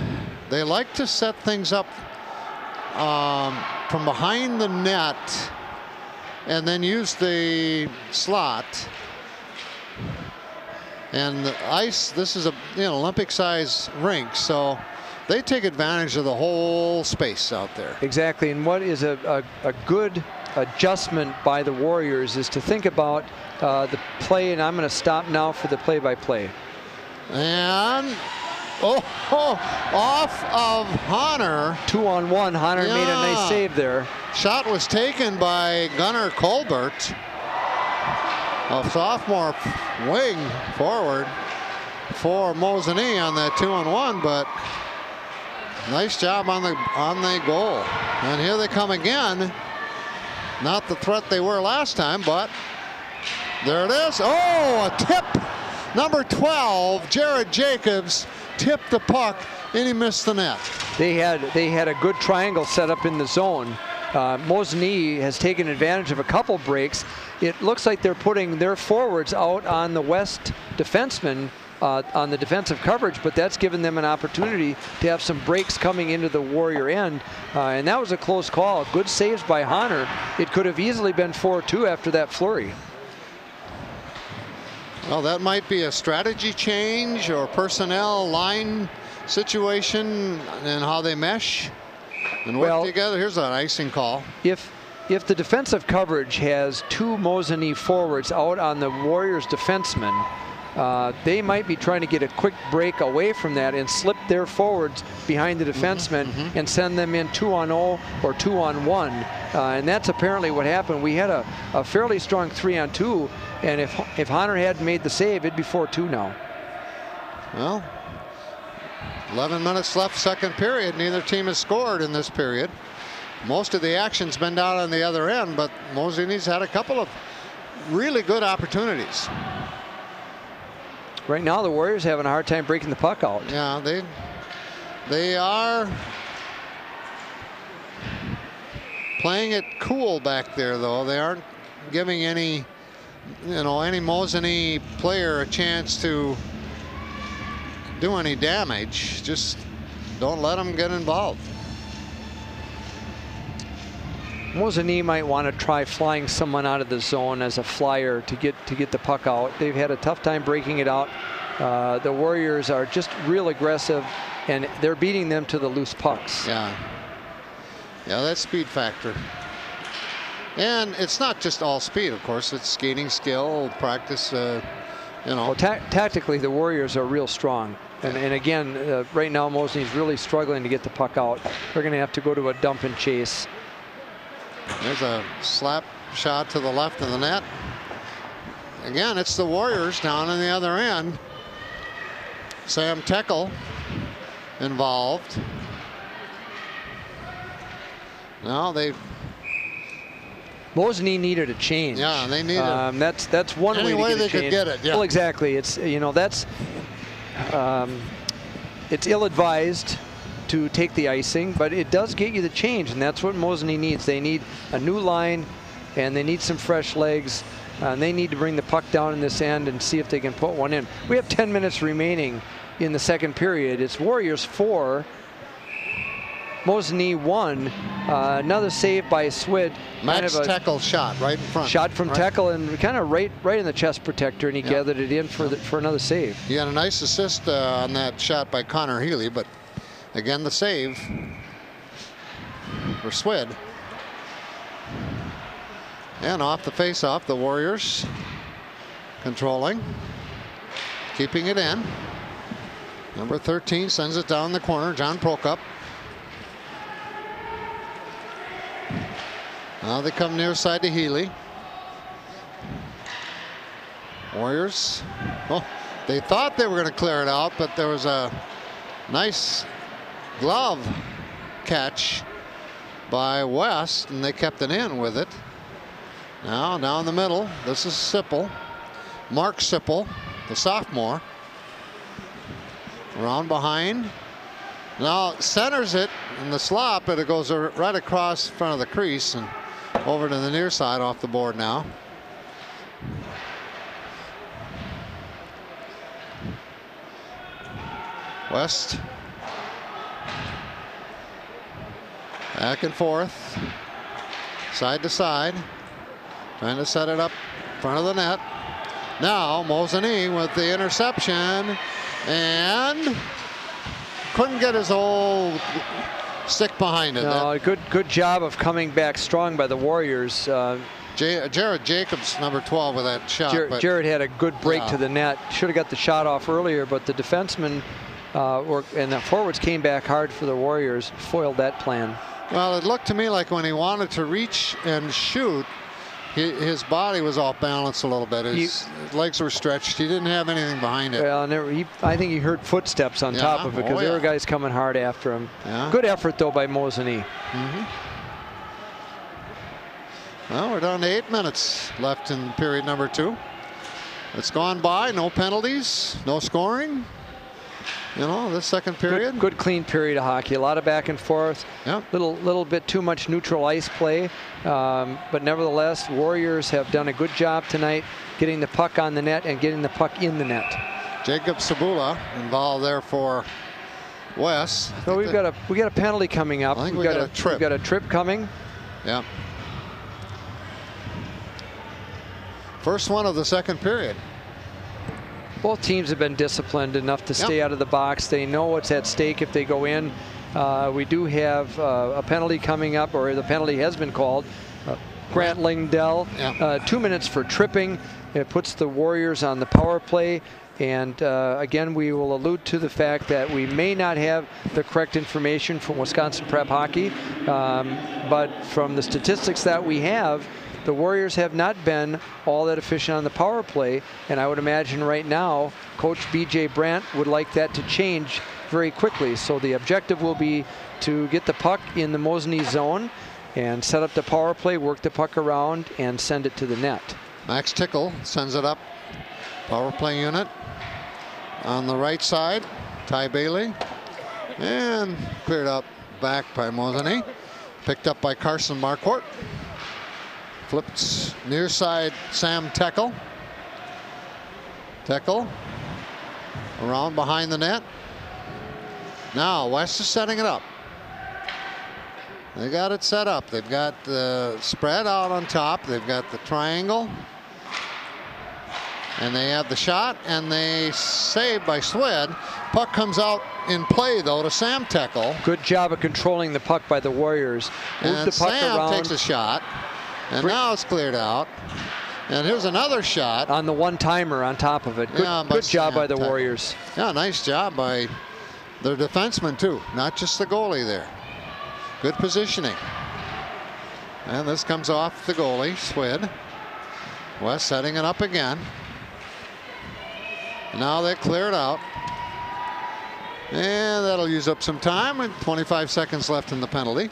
S1: they like to set things up from behind the net and then use the slot. And the ice, this is a Olympic size rink, so they take advantage of the whole space out there.
S2: Exactly, and what is a good adjustment by the Warriors is to think about the play, and I'm going to stop now for the play-by-play.
S1: And off of Honor.
S2: 2-on-1. Honor made a nice save there.
S1: Shot was taken by Gunnar Colbert, a sophomore wing forward for Mosinee on that 2-on-1, but nice job on the goal. And here they come again. Not the threat they were last time, but there it is. Oh, a tip. Number 12, Jared Jacobs, tipped the puck, and he missed the net.
S2: They had a good triangle set up in the zone. Mosinee has taken advantage of a couple breaks. It looks like they're putting their forwards out on the West defensemen on the defensive coverage, but that's given them an opportunity to have some breaks coming into the Warrior end. And that was a close call. Good saves by Honor. It could have easily been 4-2 after that flurry.
S1: Well, that might be a strategy change or personnel line situation and how they mesh and work together. Here's an icing call.
S2: If the defensive coverage has 2 Mosinee forwards out on the Warriors defensemen, they might be trying to get a quick break away from that and slip their forwards behind the defensemen and send them in 2-on-0 or 2-on-1. And that's apparently what happened. We had a fairly strong 3-on-2, and if Honor hadn't made the save, it'd be 4-2 now. Well,
S1: 11 minutes left, second period. Neither team has scored in this period. Most of the action's been down on the other end, but Mosinee's had a couple of really good opportunities.
S2: Right now, the Warriors having a hard time breaking the puck out.
S1: Yeah, they are playing it cool back there, though. They aren't giving any Mosinee player a chance to do any damage. Just don't let them get involved.
S2: Mosinee might want to try flying someone out of the zone as a flyer to get the puck out. They've had a tough time breaking it out. The Warriors are just real aggressive, and they're beating them to the loose pucks.
S1: Yeah, that speed factor. And it's not just all speed, of course. It's skating skill, practice.
S2: Well, tactically, the Warriors are real strong. And again, right now, Mosinee's really struggling to get the puck out. They're going to have to go to a dump and chase.
S1: There's a slap shot to the left of the net. Again, it's the Warriors down on the other end. Sam Teckel involved. Now they.
S2: Mosinee needed a change.
S1: Yeah, they needed.
S2: That's one
S1: any
S2: way to
S1: they
S2: get a change.
S1: could get it. Yeah.
S2: Well, exactly. It's that's it's ill-advised to take the icing, but it does get you the change, and that's what Mosinee needs. They need a new line, and they need some fresh legs. And they need to bring the puck down in this end and see if they can put one in. We have 10 minutes remaining in the second period. It's Warriors 4, Mosinee 1. Another save by Swid.
S1: Max Teckel shot right in front.
S2: Shot from Teckel and kind of right in the chest protector, and he gathered it in for another save.
S1: He had a nice assist on that shot by Connor Healy, but again the save for Swid. And off the face-off, the Warriors controlling, keeping it in. Number 13 sends it down the corner, John Prokop. Now they come near side to Healy. Warriors, well, they thought they were going to clear it out, but there was a nice glove catch by West, and they kept it in with it. Now down the middle, this is Sipple. Mark Sipple, the sophomore. Around behind. Now centers it in the slot, but it goes right across front of the crease and over to the near side off the board now. West. Back and forth. Side to side. Trying to set it up in front of the net. Now Mosinee with the interception and couldn't get his old stick behind it.
S2: No, good job of coming back strong by the Warriors.
S1: Jared Jacobs, number 12, with that shot.
S2: Jared had a good break to the net. Should have got the shot off earlier, but the defenseman and the forwards came back hard for the Warriors, foiled that plan.
S1: Well, it looked to me like when he wanted to reach and shoot, his body was off balance a little bit. His legs were stretched. He didn't have anything behind it.
S2: Well, I think he heard footsteps on top of it because there were guys coming hard after him. Yeah. Good effort, though, by Mosinee.
S1: Well, we're down to 8 minutes left in period number 2. It's gone by. No penalties. No scoring. You know, this second period.
S2: Good clean period of hockey. A lot of back and forth.
S1: Yeah.
S2: Little bit too much neutral ice play. But nevertheless, Warriors have done a good job tonight getting the puck on the net and getting the puck in the net.
S1: Jacob Sabula involved there for West.
S2: So we got a penalty coming up.
S1: I think we got a trip.
S2: We've got a trip coming.
S1: Yeah. First one of the second period.
S2: Both teams have been disciplined enough to stay out of the box. They know what's at stake if they go in. We do have a penalty coming up, or the penalty has been called. Grant Lindell, 2 minutes for tripping. It puts the Warriors on the power play. And again, we will allude to the fact that we may not have the correct information from Wisconsin Prep Hockey. But from the statistics that we have, the Warriors have not been all that efficient on the power play, and I would imagine right now Coach B.J. Brandt would like that to change very quickly. So the objective will be to get the puck in the Mosinee zone and set up the power play, work the puck around, and send it to the net.
S1: Max Tickle sends it up. Power play unit on the right side. Ty Bailey. And cleared up back by Mosinee. Picked up by Carson Marquardt. Flipped near side, Sam Teckel. Teckel around behind the net. Now West is setting it up. They got it set up. They've got the spread out on top. They've got the triangle. And they have the shot, and they save by Swed. Puck comes out in play, though, to Sam Teckel.
S2: Good job of controlling the puck by the Warriors.
S1: Move the puck Sam around. Takes a shot. And now it's cleared out. And here's another shot.
S2: On the one-timer on top of it. Good job by the Warriors.
S1: Yeah, nice job by their defenseman, too. Not just the goalie there. Good positioning. And this comes off the goalie, Swed. West setting it up again. Now they clear it out. And that'll use up some time with 25 seconds left in the penalty.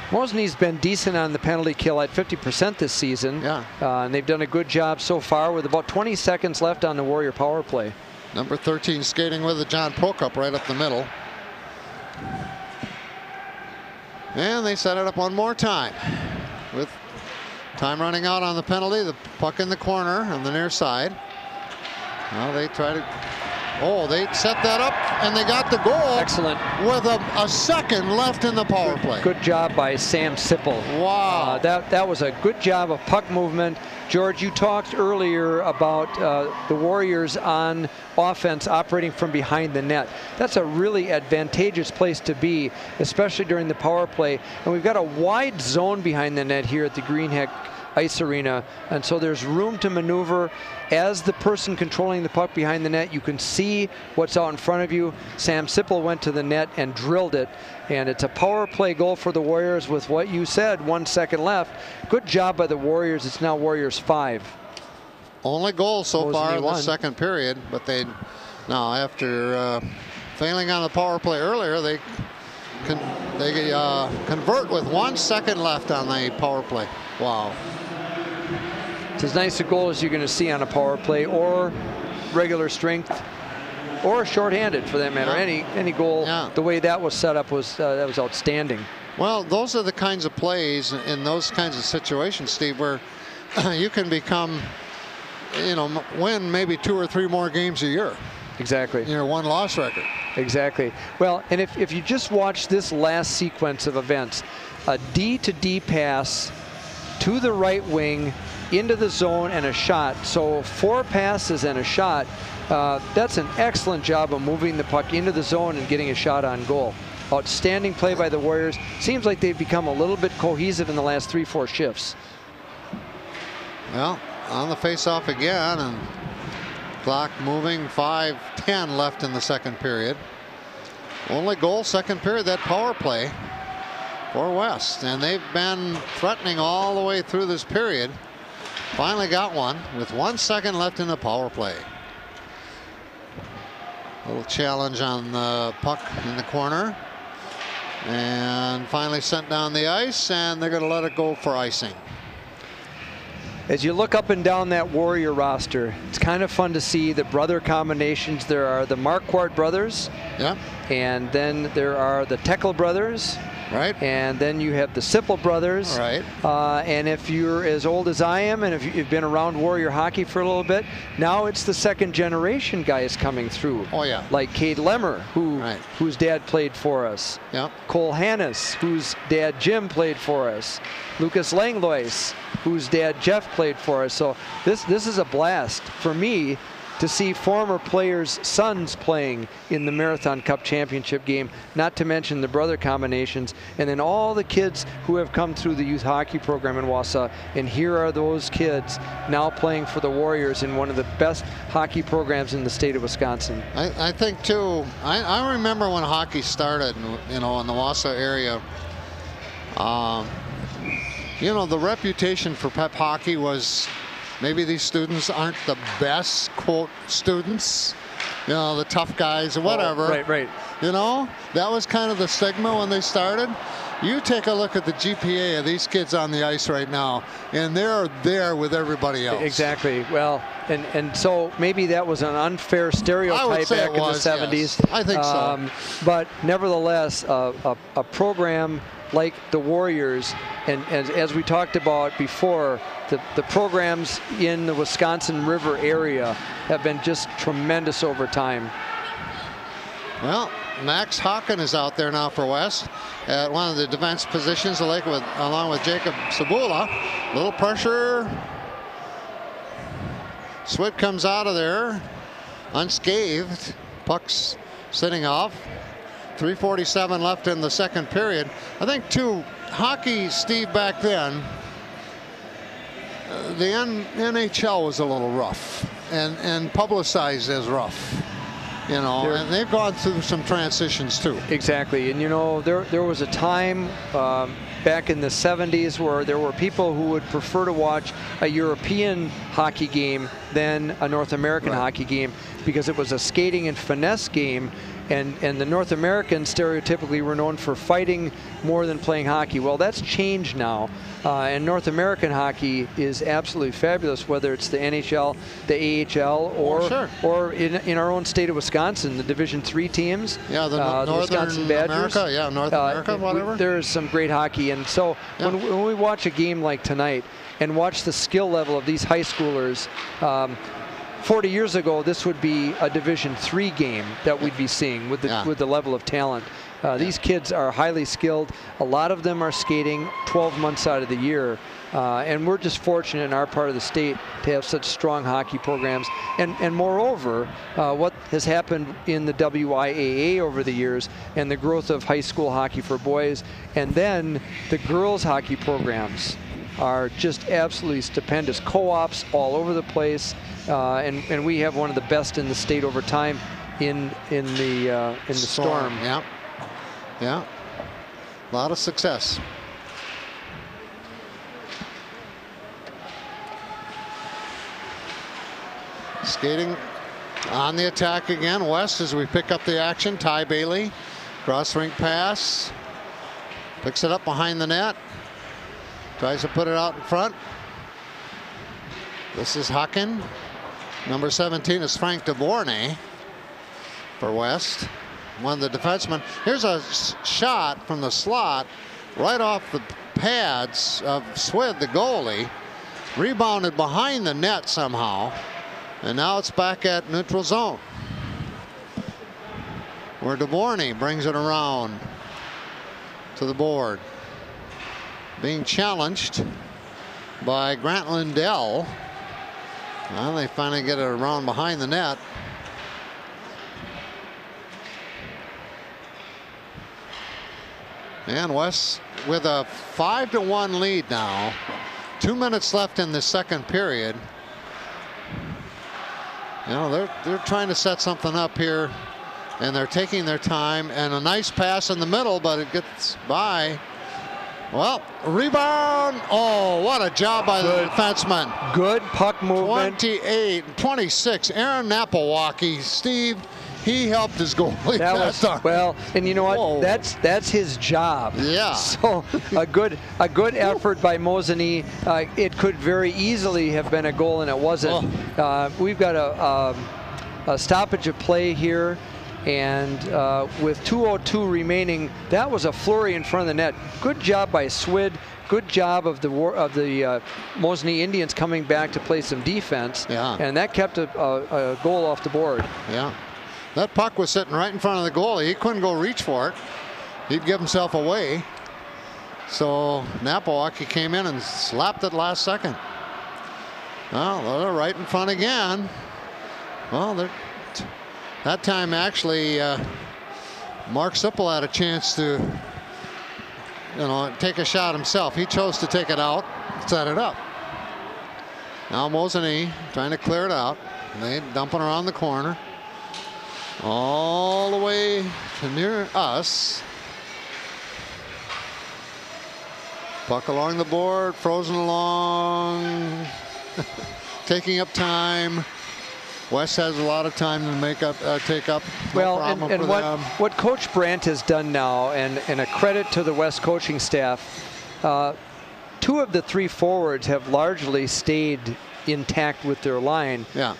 S2: Mosinee's been decent on the penalty kill at 50% this season.
S1: Yeah.
S2: And they've done a good job so far with about 20 seconds left on the Warrior power play.
S1: Number 13 skating with it, John Prokop, right up the middle. And they set it up one more time. With time running out on the penalty, the puck in the corner on the near side. Well, they try to... Oh, they set that up, and they got the goal.
S2: Excellent.
S1: With a second left in the power play.
S2: Good job by Sam Sipple.
S1: Wow.
S2: That was a good job of puck movement. George, you talked earlier about the Warriors on offense operating from behind the net. That's a really advantageous place to be, especially during the power play. And we've got a wide zone behind the net here at the Greenheck Ice Arena, and so there's room to maneuver. As the person controlling the puck behind the net, you can see what's out in front of you. Sam Sipple went to the net and drilled it, and it's a power play goal for the Warriors with what you said, 1 second left. Good job by the Warriors. It's now Warriors 5.
S1: Only goal so far in the
S2: 1.
S1: second period, but they now, after failing on the power play earlier, they convert with 1 second left on the power play. Wow.
S2: It's as nice a goal as you're going to see on a power play or regular strength or shorthanded for that matter.
S1: Yeah.
S2: Any goal,
S1: yeah.
S2: The way that was set up was that was outstanding.
S1: Well, those are the kinds of plays in those kinds of situations, Steve, where you can become, win maybe 2 or 3 more games a year.
S2: Exactly.
S1: Your 1-loss record.
S2: Exactly. Well, and if you just watch this last sequence of events, a D to D pass to the right wing into the zone and a shot. So 4 passes and a shot. That's an excellent job of moving the puck into the zone and getting a shot on goal. Outstanding play by the Warriors. Seems like they've become a little bit cohesive in the last 3-4 shifts.
S1: Well, on the face-off again, and clock moving, 5:10 left in the second period. Only goal second period, that power play for West, and they've been threatening all the way through this period. Finally got one with 1 second left in the power play. A little challenge on the puck in the corner, and finally sent down the ice, and they're going to let it go for icing.
S2: As you look up and down that Warrior roster, it's kind of fun to see the brother combinations. There are the Marquardt brothers.
S1: Yeah.
S2: And then there are the Teckle brothers.
S1: Right.
S2: And then you have the Sipple brothers.
S1: Right.
S2: And if you're as old as I am, and if you've been around Warrior hockey for a little bit, now it's the second generation guys coming through.
S1: Oh, yeah.
S2: Like Cade Lemmer, whose dad played for us.
S1: Yeah.
S2: Cole Hannes, whose dad Jim played for us. Lucas Langlois, whose dad Jeff played for us. So this is a blast for me to see former players' sons playing in the Marathon Cup Championship game, not to mention the brother combinations, and then all the kids who have come through the youth hockey program in Wausau. And here are those kids now playing for the Warriors in one of the best hockey programs in the state of Wisconsin.
S1: I think too, I remember when hockey started, in the Wausau area. The reputation for pep hockey was, maybe these students aren't the best, quote, students, the tough guys or whatever.
S2: Oh, right.
S1: That was kind of the stigma when they started. You take a look at the GPA of these kids on the ice right now, and they're there with everybody else.
S2: Exactly. Well, and so maybe that was an unfair stereotype back in the 70s.
S1: Yes. I think so.
S2: But nevertheless, a program like the Warriors, and as we talked about before, the programs in the Wisconsin River area have been just tremendous over time.
S1: Well, Max Hawken is out there now for West at one of the defense positions, along with Jacob Sabula. Little pressure. Swit comes out of there unscathed. Puck's sitting off. 3:47 left in the second period. I think too, hockey, Steve, back then, the NHL was a little rough and publicized as rough. And they've gone through some transitions too.
S2: Exactly. And there was a time back in the 70s where there were people who would prefer to watch a European hockey game than a North American hockey game, because it was a skating and finesse game, and the North Americans stereotypically were known for fighting more than playing hockey. Well, that's changed now, and North American hockey is absolutely fabulous, whether it's the NHL, the AHL, or in our own state of Wisconsin, the Division III teams.
S1: Yeah, the
S2: Northern Wisconsin Badgers.
S1: America, yeah, North America, whatever.
S2: There's some great hockey, and so when we watch a game like tonight and watch the skill level of these high schoolers, 40 years ago, this would be a Division III game that we'd be seeing with the level of talent. These kids are highly skilled. A lot of them are skating 12 months out of the year. And we're just fortunate in our part of the state to have such strong hockey programs. And moreover, what has happened in the WIAA over the years and the growth of high school hockey for boys, and then the girls hockey programs are just absolutely stupendous. Co-ops all over the place, and we have one of the best in the state over time in the Storm.
S1: Yeah, a lot of success. Skating on the attack again. West as we pick up the action. Ty Bailey, cross rink pass, picks it up behind the net. Tries to put it out in front. This is Hucken. Number 17 is Frank DeBornay for West. One of the defensemen. Here's a shot from the slot right off the pads of Swid, the goalie. Rebounded behind the net somehow. And now it's back at neutral zone, where DeBornay brings it around to the board. Being challenged by Grant Lindell. Well, they finally get it around behind the net. And West with a 5-1 lead now. 2 minutes left in the second period. You know, they're trying to set something up here, and they're taking their time, and a nice pass in the middle, but it gets by. Well, rebound. Oh, what a job by the defenseman.
S2: Good puck movement.
S1: 26. Aaron Napawaki, Steve, he helped his goalie.
S2: Well, and you know what?
S1: Whoa.
S2: That's his job.
S1: Yeah.
S2: So a good effort by Mosinee. It could very easily have been a goal, and it wasn't. We've got a stoppage of play here, and with 2:02 remaining, that was a flurry in front of the net. Good job by Swid. Good job of the Mosinee Indians coming back to play some defense.
S1: Yeah.
S2: And that kept a goal off the board.
S1: Yeah. That puck was sitting right in front of the goalie. He couldn't go reach for it. He'd give himself away. So Napawaki came in and slapped it last second. Well, they're right in front again. Well, that time actually Mark Sipple had a chance to, take a shot himself. He chose to take it out, set it up. Now Mosinee trying to clear it out. They dumping around the corner. All the way to near us. Puck along the board, frozen along, taking up time. West has a lot of time to take up.
S2: Well, and what Coach Brandt has done now, and a credit to the West coaching staff, 2 of the 3 forwards have largely stayed intact with their line. Yeah.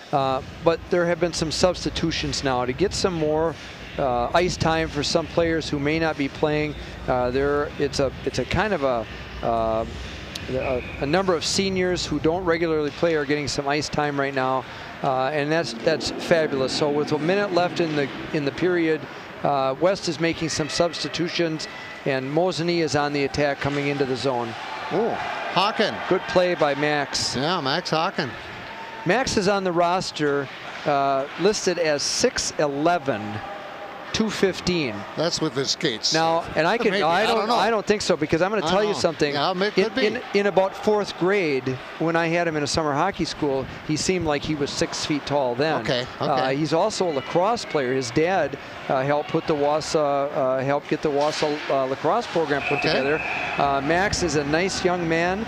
S2: But there have been some substitutions now to get some more ice time for some players who may not be playing. It's a kind of a number of seniors who don't regularly play are getting some ice time right now, and that's fabulous. So with a minute left in the period, West is making some substitutions, and Mosinee is on the attack coming into the zone.
S1: Oh, Hucken.
S2: Good play by Max.
S1: Yeah, Max Hucken.
S2: Max is on the roster listed as 6'11", 215.
S1: That's with his skates.
S2: Now, and I don't think so, because I'm going to tell you something.
S1: Yeah,
S2: in about 4th grade, when I had him in a summer hockey school, he seemed like he was 6 feet tall then.
S1: Okay.
S2: He's also a lacrosse player. His dad helped get the Wausau lacrosse program put together. Max is a nice young man,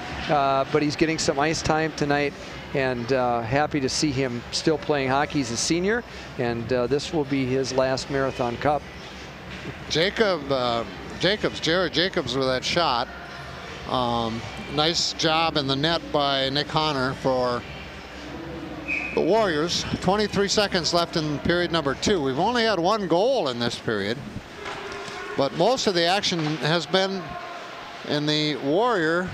S2: but he's getting some ice time tonight. and happy to see him still playing hockey. He's a senior, and this will be his last Marathon Cup.
S1: Jared Jacobs with that shot. Nice job in the net by Nick Honor for the Warriors. 23 seconds left in period number 2. We've only had 1 goal in this period, but most of the action has been in the Warrior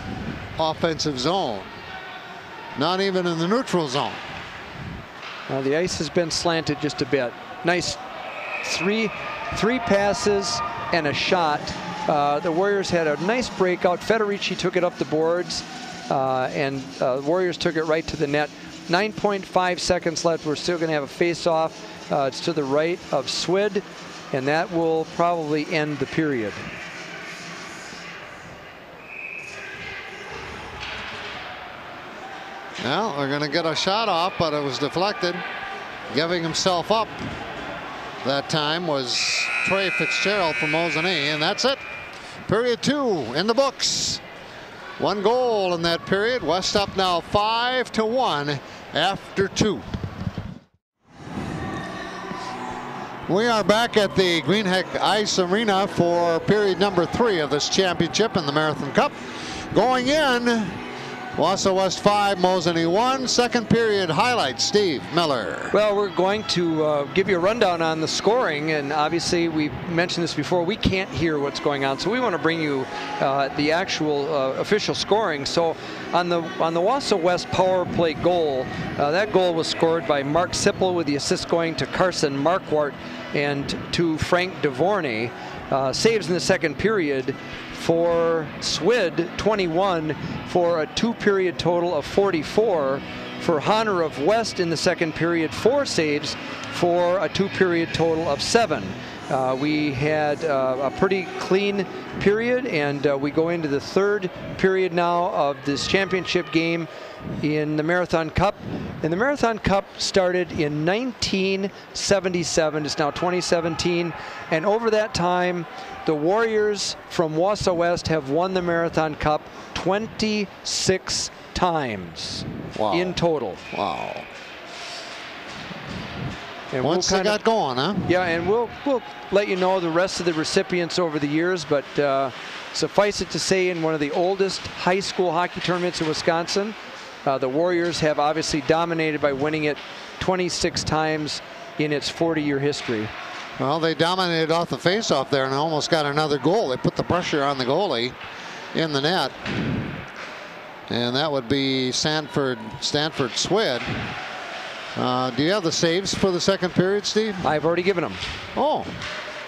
S1: offensive zone, not even in the neutral zone.
S2: The ice has been slanted just a bit. Nice three passes and a shot. The Warriors had a nice breakout. Federici took it up the boards, and the Warriors took it right to the net. 9.5 seconds left. We're still going to have a face-off. It's to the right of Swid, and that will probably end the period.
S1: Well, they're going to get a shot off, but it was deflected. Giving himself up that time was Trey Fitzgerald from Mosinee, and that's it. Period 2 in the books. 1 goal in that period. West up now 5-1 after 2. We are back at the Greenheck Ice Arena for period number 3 of this championship in the Marathon Cup. Going in, Wausau West 5, Mosinee 1. Second period highlights, Steve Miller.
S2: Well, we're going to give you a rundown on the scoring, and obviously we mentioned this before, we can't hear what's going on, so we want to bring you the actual official scoring. So on the Wausau West power play goal, that goal was scored by Mark Sipple, with the assist going to Carson Marquardt and to Frank DeVorney. Saves in the second period for Swid, 21, for a 2-period total of 44. For Honor of West in the second period, 4 saves for a 2-period total of 7. We had a pretty clean period, and we go into the third period now of this championship game in the Marathon Cup. And the Marathon Cup started in 1977. It's now 2017. And over that time, the Warriors from Wausau West have won the Marathon Cup 26 times in total.
S1: Wow.
S2: And
S1: once they got going, huh?
S2: Yeah, and we'll let you know the rest of the recipients over the years, but suffice it to say, in one of the oldest high school hockey tournaments in Wisconsin, the Warriors have obviously dominated by winning it 26 times in its 40-year history.
S1: Well, they dominated off the faceoff there and almost got another goal. They put the pressure on the goalie in the net, and that would be Stanford Swid. Do you have the saves for the second period, Steve?
S2: I've already given them.
S1: Oh,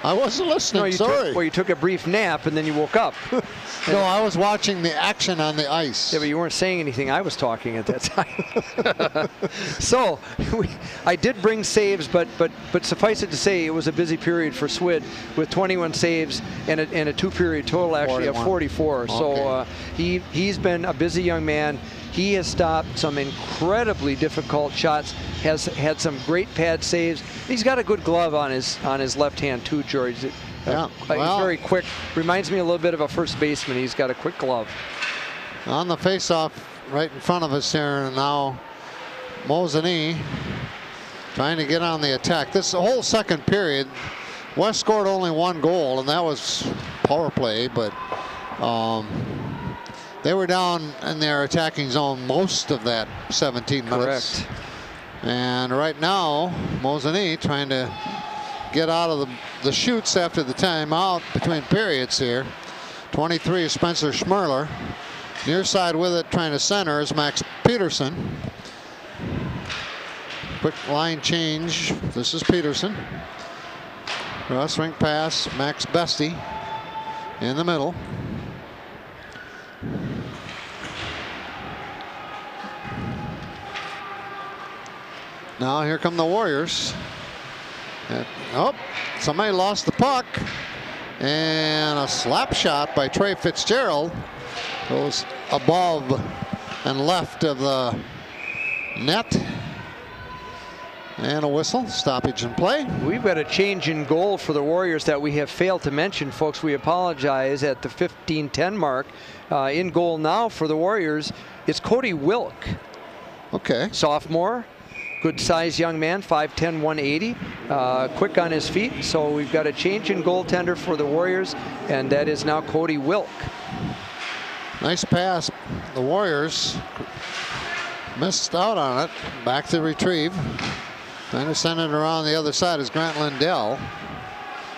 S1: I wasn't listening.
S2: No,
S1: Sorry.
S2: You took a brief nap and then you woke up.
S1: No, I was watching the action on the ice.
S2: Yeah, but you weren't saying anything. I was talking at that time. So I did bring saves, but suffice it to say, it was a busy period for Swid with 21 saves and a 2-period total, actually, 41. Of 44. Okay. So he's been a busy young man. He has stopped some incredibly difficult shots, has had some great pad saves. He's got a good glove on his left hand too, George.
S1: Yeah,
S2: he's very quick. Reminds me a little bit of a first baseman. He's got a quick glove.
S1: On the faceoff right in front of us here, and now Mosinee trying to get on the attack. This whole second period, West scored only 1 goal, and that was power play, but they were down in their attacking zone most of that 17 minutes.
S2: Correct. And
S1: right now, Mosinee trying to get out of the chutes after the timeout between periods here. 23 is Spencer Schmerler. Near side with it, trying to center, is Max Peterson. Quick line change. This is Peterson. Cross rink pass, Max Bestie in the middle. Now here come the Warriors. Oh, somebody lost the puck. And a slap shot by Trey Fitzgerald goes above and left of the net. And a whistle, stoppage in play.
S2: We've got a change in goal for the Warriors that we have failed to mention, folks. We apologize. At the 15:10 mark. In goal now for the Warriors, it's Cody Wilk.
S1: Okay.
S2: Sophomore. Good sized young man, 5'10", 180, quick on his feet. So we've got a change in goaltender for the Warriors, and that is now Cody Wilk.
S1: Nice pass. The Warriors missed out on it. Back to retrieve. Trying to send it around the other side is Grant Lindell.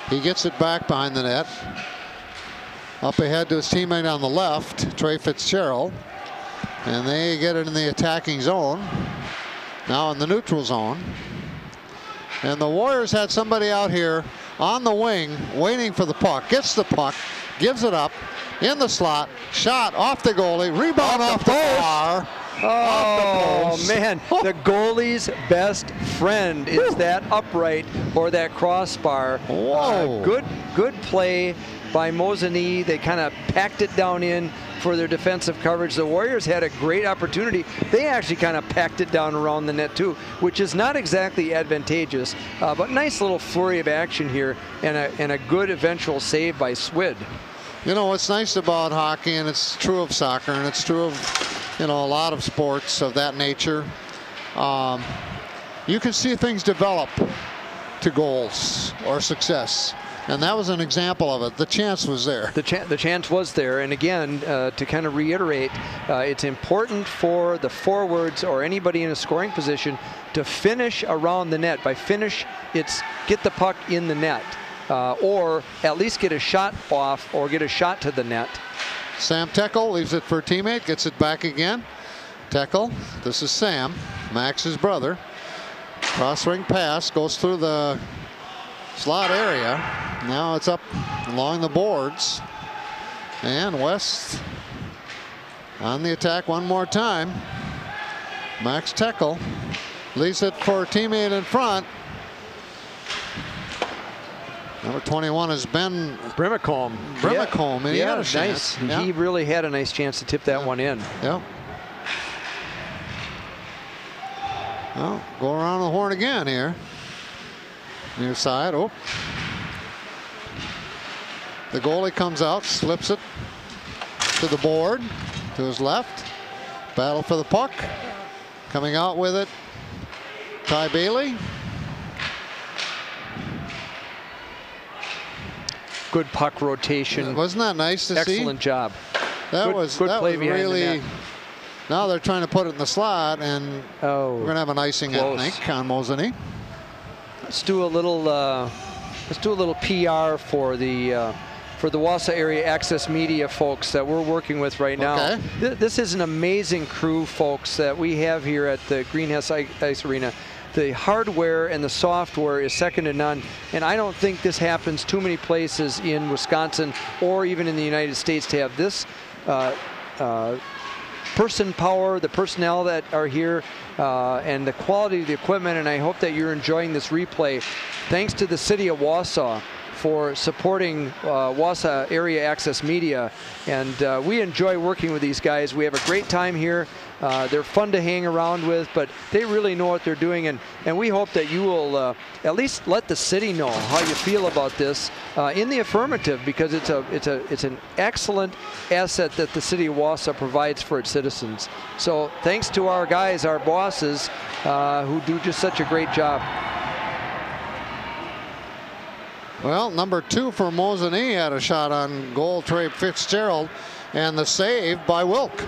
S1: He gets it back behind the net. Up ahead to his teammate on the left, Trey Fitzgerald. And they get it in the attacking zone. Now in the neutral zone. And the Warriors had somebody out here on the wing waiting for the puck. Gets the puck, gives it up in the slot, shot off the goalie, rebound off the bar.
S2: Oh, man, the goalie's best friend is that upright or that crossbar.
S1: Whoa.
S2: Good play by Mosinee. They kind of packed it down in for their defensive coverage. The Warriors had a great opportunity. They actually kind of packed it down around the net too, which is not exactly advantageous, but nice little flurry of action here and a good eventual save by Swid.
S1: You know what's nice about hockey, and it's true of soccer, and it's true of, you know, a lot of sports of that nature. You can see things develop to goals or success. And that was an example of it. The chance was there.
S2: The chance was there. And again, to kind of reiterate, it's important for the forwards or anybody in a scoring position to finish around the net. By finish, it's get the puck in the net. Or at least get a shot off or get a shot to the net.
S1: Sam Teckel leaves it for a teammate, gets it back again. Teckel, this is Sam, Max's brother. Cross ring pass goes through the slot area. Now it's up along the boards. And West on the attack one more time. Max Teckel leaves it for a teammate in front. Number 21 is Ben
S2: Brimacombe.
S1: And he had a chance.
S2: Nice. He really had a nice chance to tip that one in.
S1: Yeah. Well, go around the horn again here. Near side. Oh. The goalie comes out, slips it to the board, to his left. Battle for the puck. Coming out with it, Ty Bailey.
S2: Good puck rotation.
S1: Wasn't that nice to see?
S2: Excellent job.
S1: That was really. Now they're trying to put it in the slot, and we're going to have an icing, I think, on Mosinee.
S2: Let's do a little PR for the Wausau area access media folks that we're working with right now.
S1: Okay.
S2: This is an amazing crew, folks, that we have here at the Greenhouse Ice Arena. The hardware and the software is second to none, and I don't think this happens too many places in Wisconsin or even in the United States to have this person power, the personnel that are here, and the quality of the equipment. And I hope that you're enjoying this replay. Thanks to the city of Wausau for supporting Wausau Area Access Media, and we enjoy working with these guys. We have a great time here. They're fun to hang around with, but they really know what they're doing, and we hope that you will at least let the city know how you feel about this in the affirmative, because it's an excellent asset that the city of Wausau provides for its citizens. So thanks to our guys, our bosses, who do just such a great job.
S1: Well, number 2 for Mosinee had a shot on goal, Trey Fitzgerald, and the save by Wilk.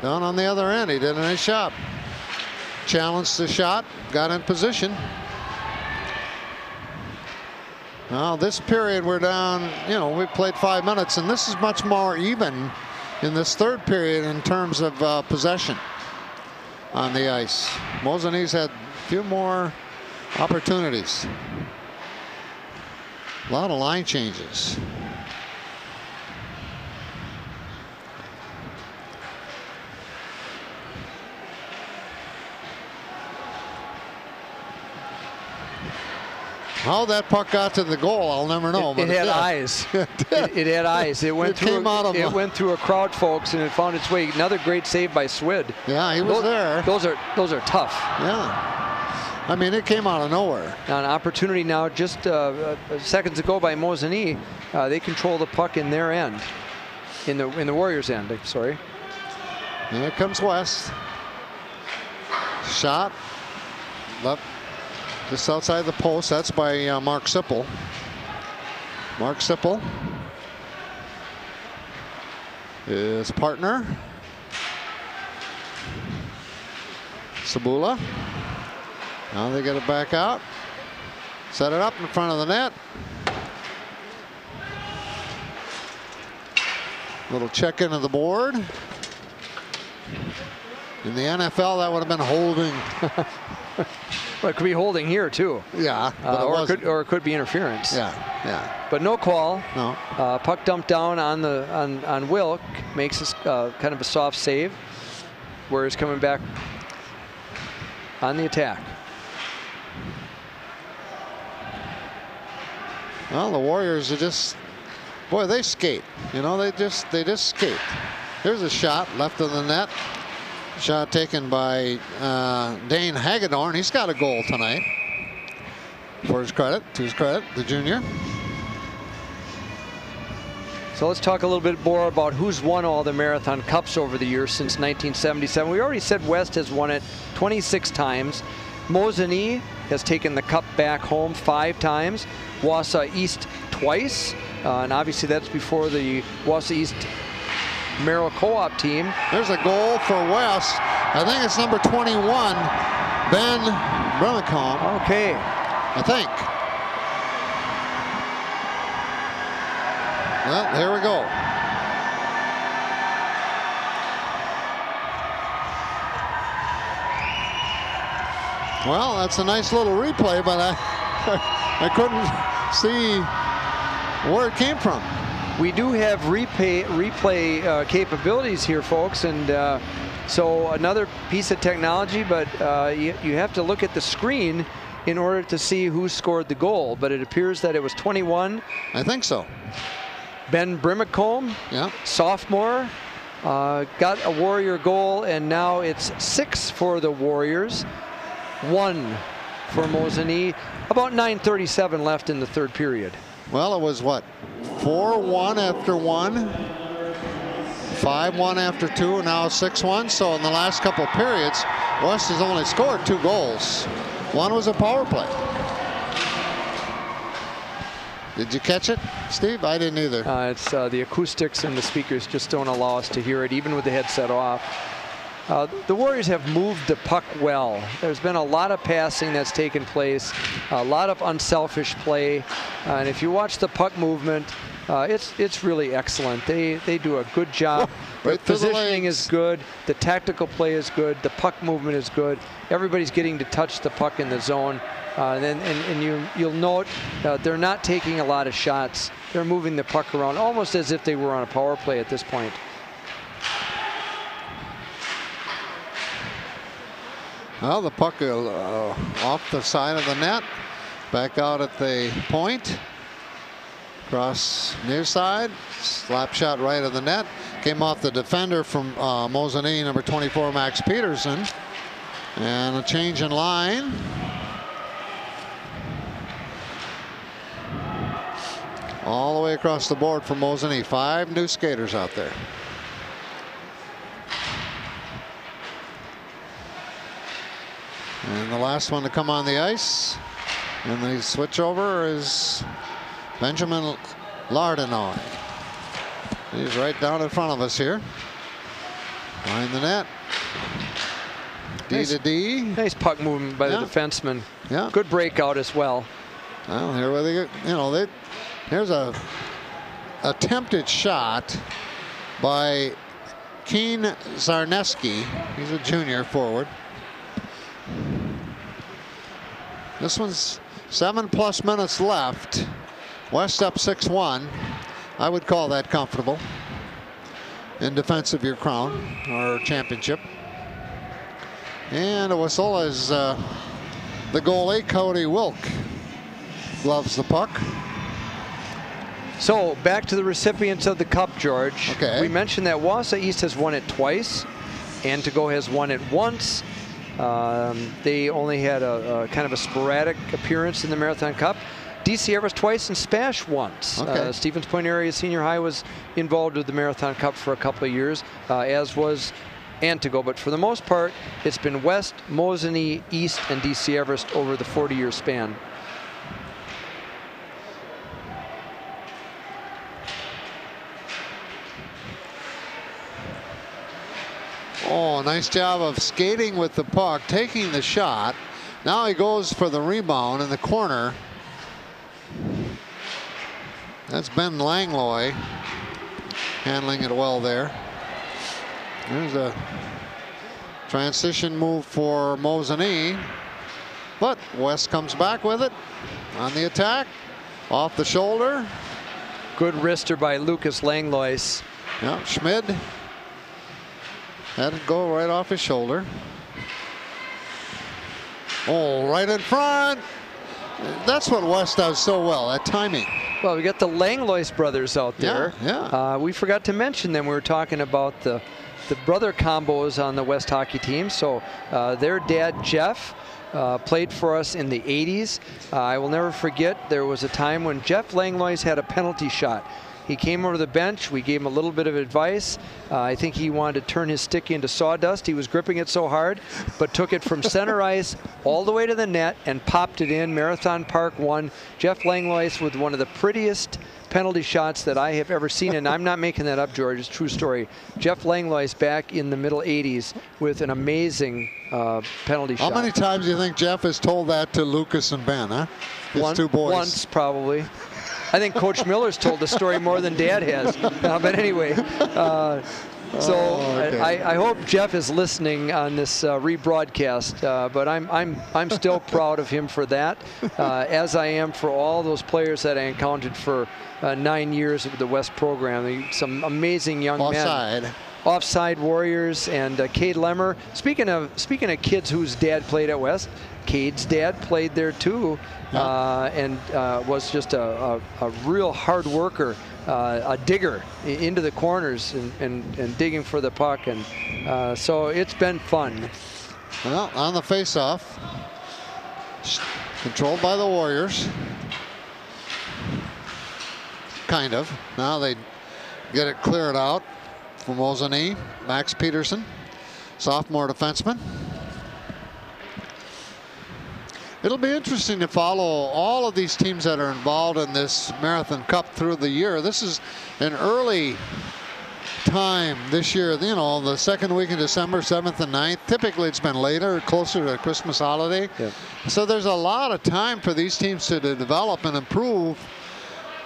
S1: Down on the other end, he did a nice job. Challenged the shot, got in position. Now this period we're down, you know, we played 5 minutes, and this is much more even in this third period in terms of possession on the ice. Mosinee's had a few more opportunities. A lot of line changes. How that puck got to the goal, I'll never know.
S2: It had eyes. It had eyes. It went through a crowd, folks, and it found its way. Another great save by Swid.
S1: Yeah, he was there.
S2: Those are tough.
S1: Yeah. I mean, it came out of nowhere.
S2: An opportunity now, just seconds ago by Mosinee. They control the puck in their end, in the Warriors' end. Sorry.
S1: Here comes West. Shot left just outside the post. That's by Mark Sipple. Mark Sipple, his partner Sabula. Now they get it back out. Set it up in front of the net. Little check into the board. In the NFL, that would have been holding.
S2: Well, it could be holding here too.
S1: Yeah, but
S2: or it could be interference.
S1: Yeah.
S2: But no call.
S1: No.
S2: Puck dumped down on Wilk, makes this kind of a soft save. Warriors coming back on the attack.
S1: Well, the Warriors are just, boy, they skate. You know, they just skate. Here's a shot left of the net. Shot taken by Dane Hagedorn. He's got a goal tonight. To his credit, the junior.
S2: So let's talk a little bit more about who's won all the Marathon Cups over the years since 1977. We already said West has won it 26 times. Mosinee has taken the cup back home 5 times. Wausau East twice. And obviously that's before the Wausau East Merrill Co-op team.
S1: There's a goal for West. I think it's number 21, Ben Brimacombe.
S2: Okay.
S1: I think. Well, here we go. Well, that's a nice little replay, but I couldn't see where it came from.
S2: We do have replay capabilities here, folks, and so another piece of technology, but you have to look at the screen in order to see who scored the goal, but it appears that it was 21.
S1: I think so.
S2: Ben Brimacombe, sophomore, got a Warrior goal, and now it's 6 for the Warriors, 1 for Mosinee. About 9:37 left in the third period.
S1: Well, it was what? 4-1 after 1, 5-1 after 2, and now 6-1. So in the last couple of periods, West has only scored 2 goals. One was a power play. Did you catch it, Steve? I didn't either.
S2: It's the acoustics and the speakers just don't allow us to hear it, even with the headset off. The Warriors have moved the puck well. There's been a lot of passing that's taken place, a lot of unselfish play, and if you watch the puck movement, it's really excellent. They do a good job. The positioning is good. The tactical play is good. The puck movement is good. Everybody's getting to touch the puck in the zone. And you'll note they're not taking a lot of shots. They're moving the puck around almost as if they were on a power play at this point.
S1: Well, the puck off the side of the net, back out at the point. Cross near side, slap shot right of the net. Came off the defender from Mosinee, number 24, Max Peterson. And a change in line. All the way across the board for Mosinee. 5 new skaters out there. And the last one to come on the ice and the switch over is Benjamin Lardenoy. He's right down in front of us here. Behind the net. D to D.
S2: Nice puck movement by the defenseman.
S1: Yeah. Good
S2: breakout as well.
S1: Well, here they, you know, there's a attempted shot by Keen Zarneski. He's a junior forward. This one's 7+ minutes left. West up 6-1. I would call that comfortable in defense of your crown or championship. And a whistle as the goalie, Cody Wilk, gloves the puck.
S2: So back to the recipients of the cup, George.
S1: Okay.
S2: We mentioned that Wausau East has won it twice. Antigo has won it once. They only had a kind of a sporadic appearance in the Marathon Cup. DC Everest twice and Spash once.
S1: Okay.
S2: Stevens Point Area Senior High was involved with the Marathon Cup for a couple of years, as was Antigo, but for the most part, it's been West, Mosinee, East, and DC Everest over the 40-year span.
S1: Oh, nice job of skating with the puck, taking the shot. Now he goes for the rebound in the corner. That's Ben Langlois handling it well there. There's a transition move for Mosinee, but West comes back with it on the attack, off the shoulder.
S2: Good wrister by Lucas Langlois.
S1: Yeah, Schmid had it go right off his shoulder. Oh, right in front. That's what West does so well, that timing.
S2: Well, we got the Langlois brothers out there.
S1: Yeah.
S2: We forgot to mention them. We were talking about the brother combos on the West hockey team. So their dad, Jeff, played for us in the 80s. I will never forget, there was a time when Jeff Langlois had a penalty shot. He came over the bench. We gave him a little bit of advice. I think he wanted to turn his stick into sawdust. He was gripping it so hard, but took it from center ice all the way to the net and popped it in. Marathon Park won. Jeff Langlois with one of the prettiest penalty shots that I have ever seen, and I'm not making that up, George. It's a true story. Jeff Langlois back in the middle 80s with an amazing penalty shot.
S1: How many times do you think Jeff has told that to Lucas and Ben, huh? His two boys.
S2: Once, probably. I think Coach Miller's told the story more than Dad has. But anyway,
S1: okay.
S2: I hope Jeff is listening on this rebroadcast. But I'm still proud of him for that, as I am for all those players that I encountered for 9 years of the West program. Some amazing young men. Offside warriors, and Cade Lemmer. Speaking of kids whose dad played at West, Cade's dad played there too, and was just a real hard worker, a digger into the corners and digging for the puck, and so it's been fun.
S1: Well, on the face-off, controlled by the Warriors, kind of. Now they get it cleared out for Mosinee. Max Peterson, sophomore defenseman. It'll be interesting to follow all of these teams that are involved in this Marathon Cup through the year. This is an early time this year, you know, the second week in December, 7th and 9th. Typically it's been later, closer to the Christmas holiday. Yeah. So there's a lot of time for these teams to develop and improve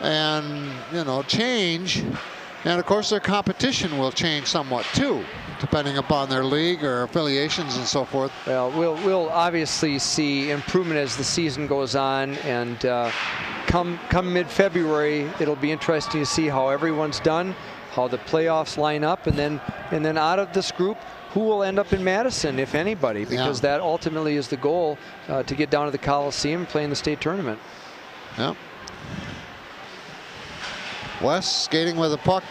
S1: and, you know, change. And of course their competition will change somewhat too, depending upon their league or affiliations and so forth.
S2: Well, we'll obviously see improvement as the season goes on, and come mid-February, it'll be interesting to see how everyone's done, how the playoffs line up, and then out of this group, who will end up in Madison, if anybody, because that ultimately is the goal, to get down to the Coliseum and play in the state tournament.
S1: Yeah. West skating with a puck.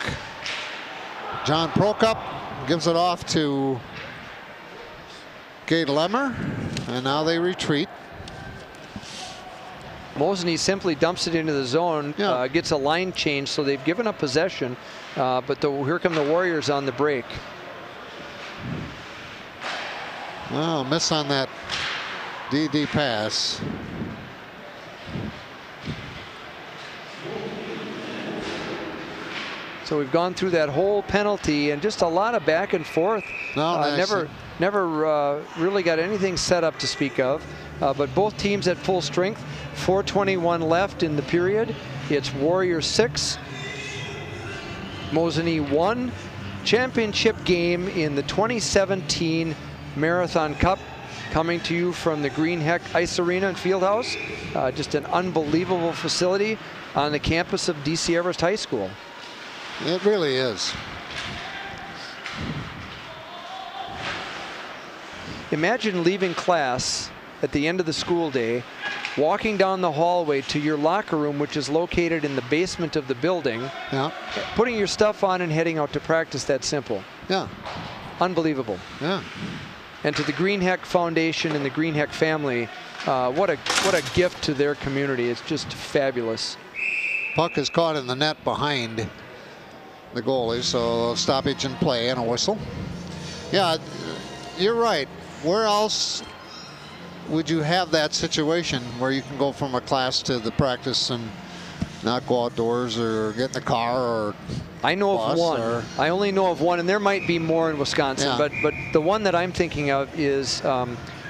S1: John Prokop gives it off to Cade Lemmer, and now they retreat.
S2: Mosinee simply dumps it into the zone, gets a line change, so they've given up possession, but here come the Warriors on the break.
S1: Well, miss on that DD pass.
S2: So we've gone through that whole penalty and just a lot of back and forth. Never really got anything set up to speak of. But both teams at full strength. 4:21 left in the period. It's Warriors 6, Mosinee 1. Championship game in the 2017 Marathon Cup, coming to you from the Green Heck Ice Arena and Fieldhouse. Just an unbelievable facility on the campus of DC Everest High School.
S1: It really is.
S2: Imagine leaving class at the end of the school day, walking down the hallway to your locker room, which is located in the basement of the building, putting your stuff on and heading out to practice. That simple.
S1: Yeah.
S2: Unbelievable.
S1: Yeah.
S2: And to the Green Heck Foundation and the Green Heck family, what a gift to their community. It's just fabulous.
S1: Puck is caught in the net behind the goalie, so stoppage in play and a whistle. Yeah, you're right. Where else would you have that situation where you can go from a class to the practice and not go outdoors or get in the car or
S2: I know of one. I only know of one, and there might be more in Wisconsin,
S1: Yeah.
S2: but the one that I'm thinking of is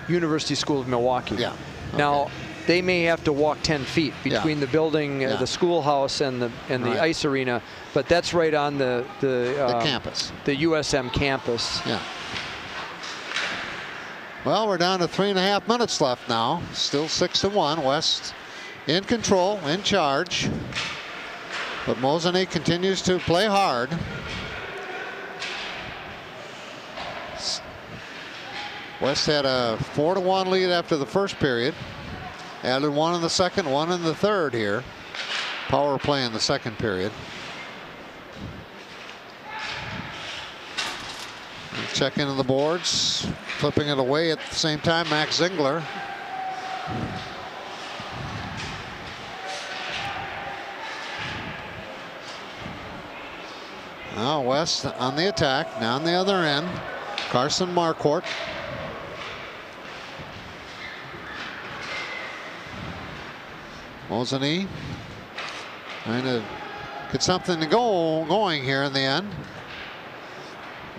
S2: University School of Milwaukee.
S1: Yeah.
S2: Now, they may have to walk 10 feet between the building,
S1: Yeah.
S2: the schoolhouse, and the
S1: Right.
S2: ice arena, but that's right on the
S1: campus,
S2: the USM campus.
S1: Yeah. Well, we're down to 3.5 minutes left now. Still 6-1. West in control, in charge. But Mosinee continues to play hard. West had a 4-1 lead after the first period. Added one in the second, one in the third here. Power play in the second period. Check into the boards, flipping it away at the same time. Max Zingler. Now West on the attack, down the other end. Carson Marquardt. Mosinee trying to get something to going here in the end.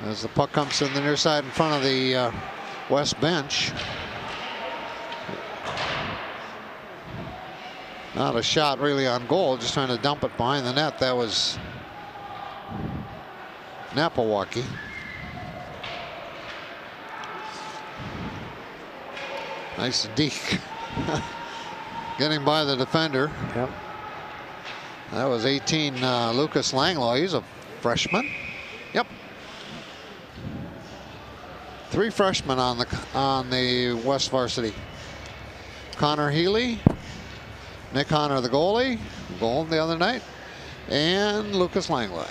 S1: As the puck comes in the near side in front of the West bench. Not a shot really on goal, just trying to dump it behind the net. That was Napawaki. Nice deke. Getting by the defender.
S2: Yep.
S1: That was 18 Lucas Langlois. He's a freshman. Yep. 3 freshmen on the West varsity. Connor Healy, Nick Honor the goalie, goal the other night, and Lucas Langlois.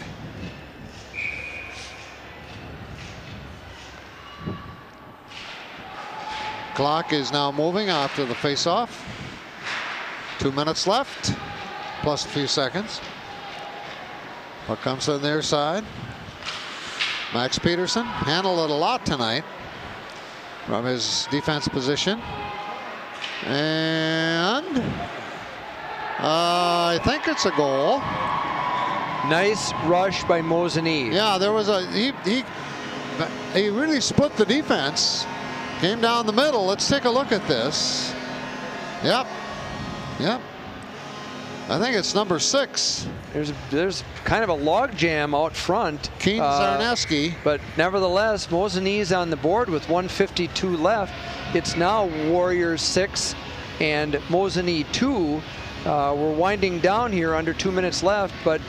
S1: Clock is now moving after the face-off. 2 minutes left, plus a few seconds. Puck comes on their side. Max Peterson handled it a lot tonight from his defense position. And I think it's a goal.
S2: Nice rush by Mosinee.
S1: Yeah, there was a he really split the defense. Came down the middle. Let's take a look at this. Yep. Yep. I think it's number 6.
S2: There's kind of a log jam out front.
S1: Keen Zarneski.
S2: But nevertheless, Mosinee's on the board with 1:52 left. It's now Warriors 6 and Mosinee 2. We're winding down here, under 2 minutes left, but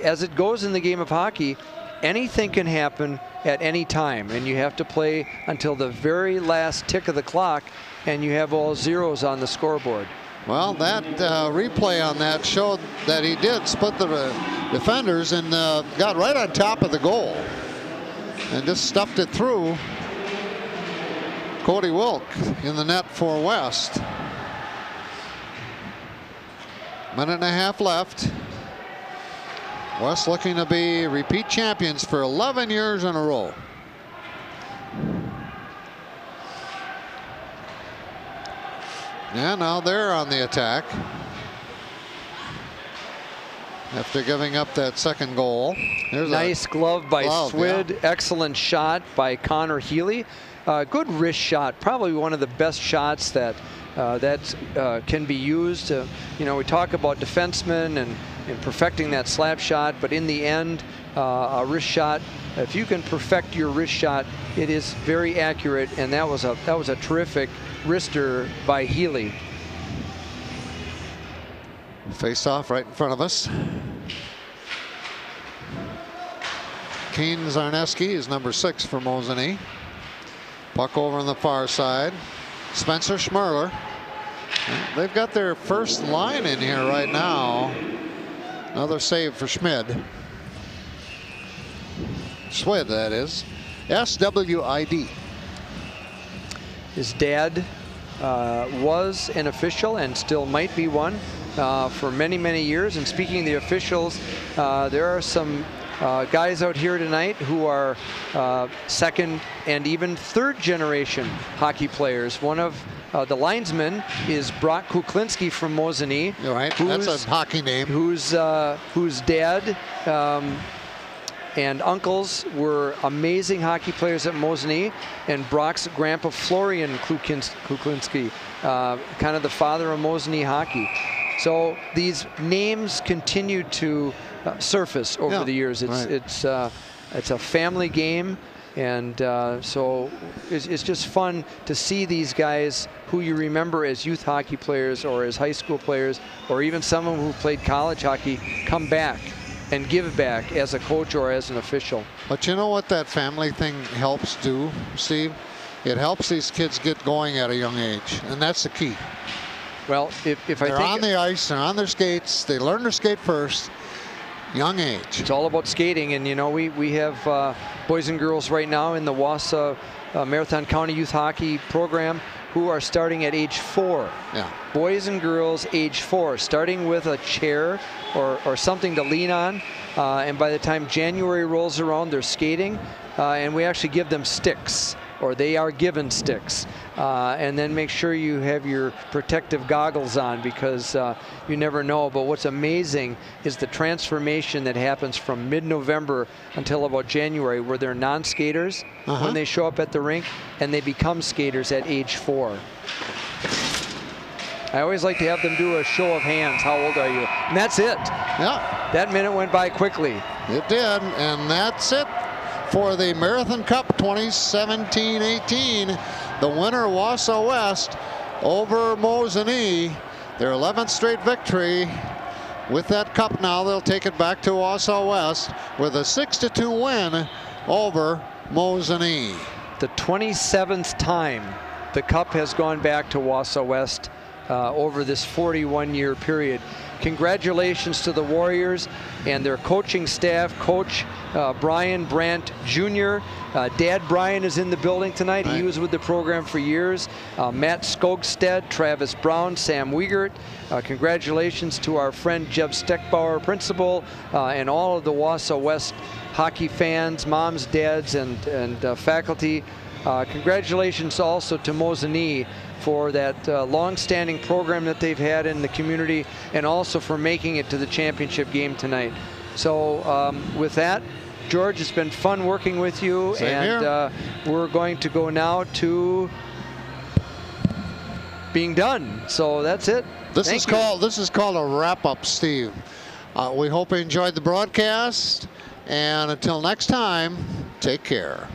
S2: as it goes in the game of hockey, anything can happen at any time, and you have to play until the very last tick of the clock, and you have all zeros on the scoreboard.
S1: Well, that replay on that showed that he did split the defenders and got right on top of the goal and just stuffed it through Cody Wilk in the net for West. Minute and a half left. West looking to be repeat champions for 11 years in a row. Yeah, now they're on the attack after giving up that second goal. There's
S2: nice glove by Swid. Yeah. Excellent shot by Connor Healy. Good wrist shot. Probably one of the best shots that can be used. You know, we talk about defensemen and perfecting that slap shot, but in the end, a wrist shot, if you can perfect your wrist shot, it is very accurate, and that was a terrific wrister by Healy.
S1: Face off right in front of us. Keen Zarneski is number 6 for Mosinee. Puck over on the far side. Spencer Schmerler. They've got their first line in here right now. Another save for Schmid. Swid, that is. S-W-I-D.
S2: His dad was an official and still might be one for many, many years. And speaking of the officials, there are some guys out here tonight who are second and even third generation hockey players. One of the linesmen is Brock Kuklinski from Mosinee.
S1: You're right. That's a hockey name.
S2: Whose dad and uncles were amazing hockey players at Mosinee, and Brock's grandpa Florian Kuklinski, kind of the father of Mosinee hockey. So these names continue to surface over the years. It's a family game, and so it's just fun to see these guys who you remember as youth hockey players or as high school players, or even someone who played college hockey, come back and give back as a coach or as an official.
S1: But you know what that family thing helps do, Steve? It helps these kids get going at a young age, and that's the key.
S2: Well, if I
S1: they're
S2: think
S1: on the ice, they're on their skates, they learn to skate first, young age.
S2: It's all about skating, and you know, we have boys and girls right now in the Wausau Marathon County Youth Hockey Program who are starting at age 4.
S1: Yeah.
S2: Boys and girls age 4, starting with a chair or something to lean on, and by the time January rolls around, they're skating, and we actually give them sticks, or they are given sticks. And then make sure you have your protective goggles on, because you never know. But what's amazing is the transformation that happens from mid-November until about January, where they're non-skaters when they show up at the rink, and they become skaters at age 4. I always like to have them do a show of hands. How old are you? And that's it.
S1: Yeah.
S2: That minute went by quickly.
S1: It did, and that's it for the Marathon Cup 2017-18. The winner, Wausau West, over Mosinee. Their 11th straight victory. With that cup now, they'll take it back to Wausau West with a 6-2 win over Mosinee.
S2: The 27th time the cup has gone back to Wausau West over this 41-year period. Congratulations to the Warriors and their coaching staff. Coach Brian Brandt Jr. Dad Brian is in the building tonight. He was with the program for years. Matt Skogstad, Travis Brown, Sam Wiegert. Congratulations to our friend Jeb Steckbauer, principal, and all of the Wausau West hockey fans, moms, dads, and faculty. Congratulations also to Mosinee for that long-standing program that they've had in the community, and also for making it to the championship game tonight. So with that, George, it's been fun working with you.
S1: Same
S2: and we're going to go now to being done. So that's it.
S1: This is called a wrap-up, Steve. We hope you enjoyed the broadcast, and until next time, take care.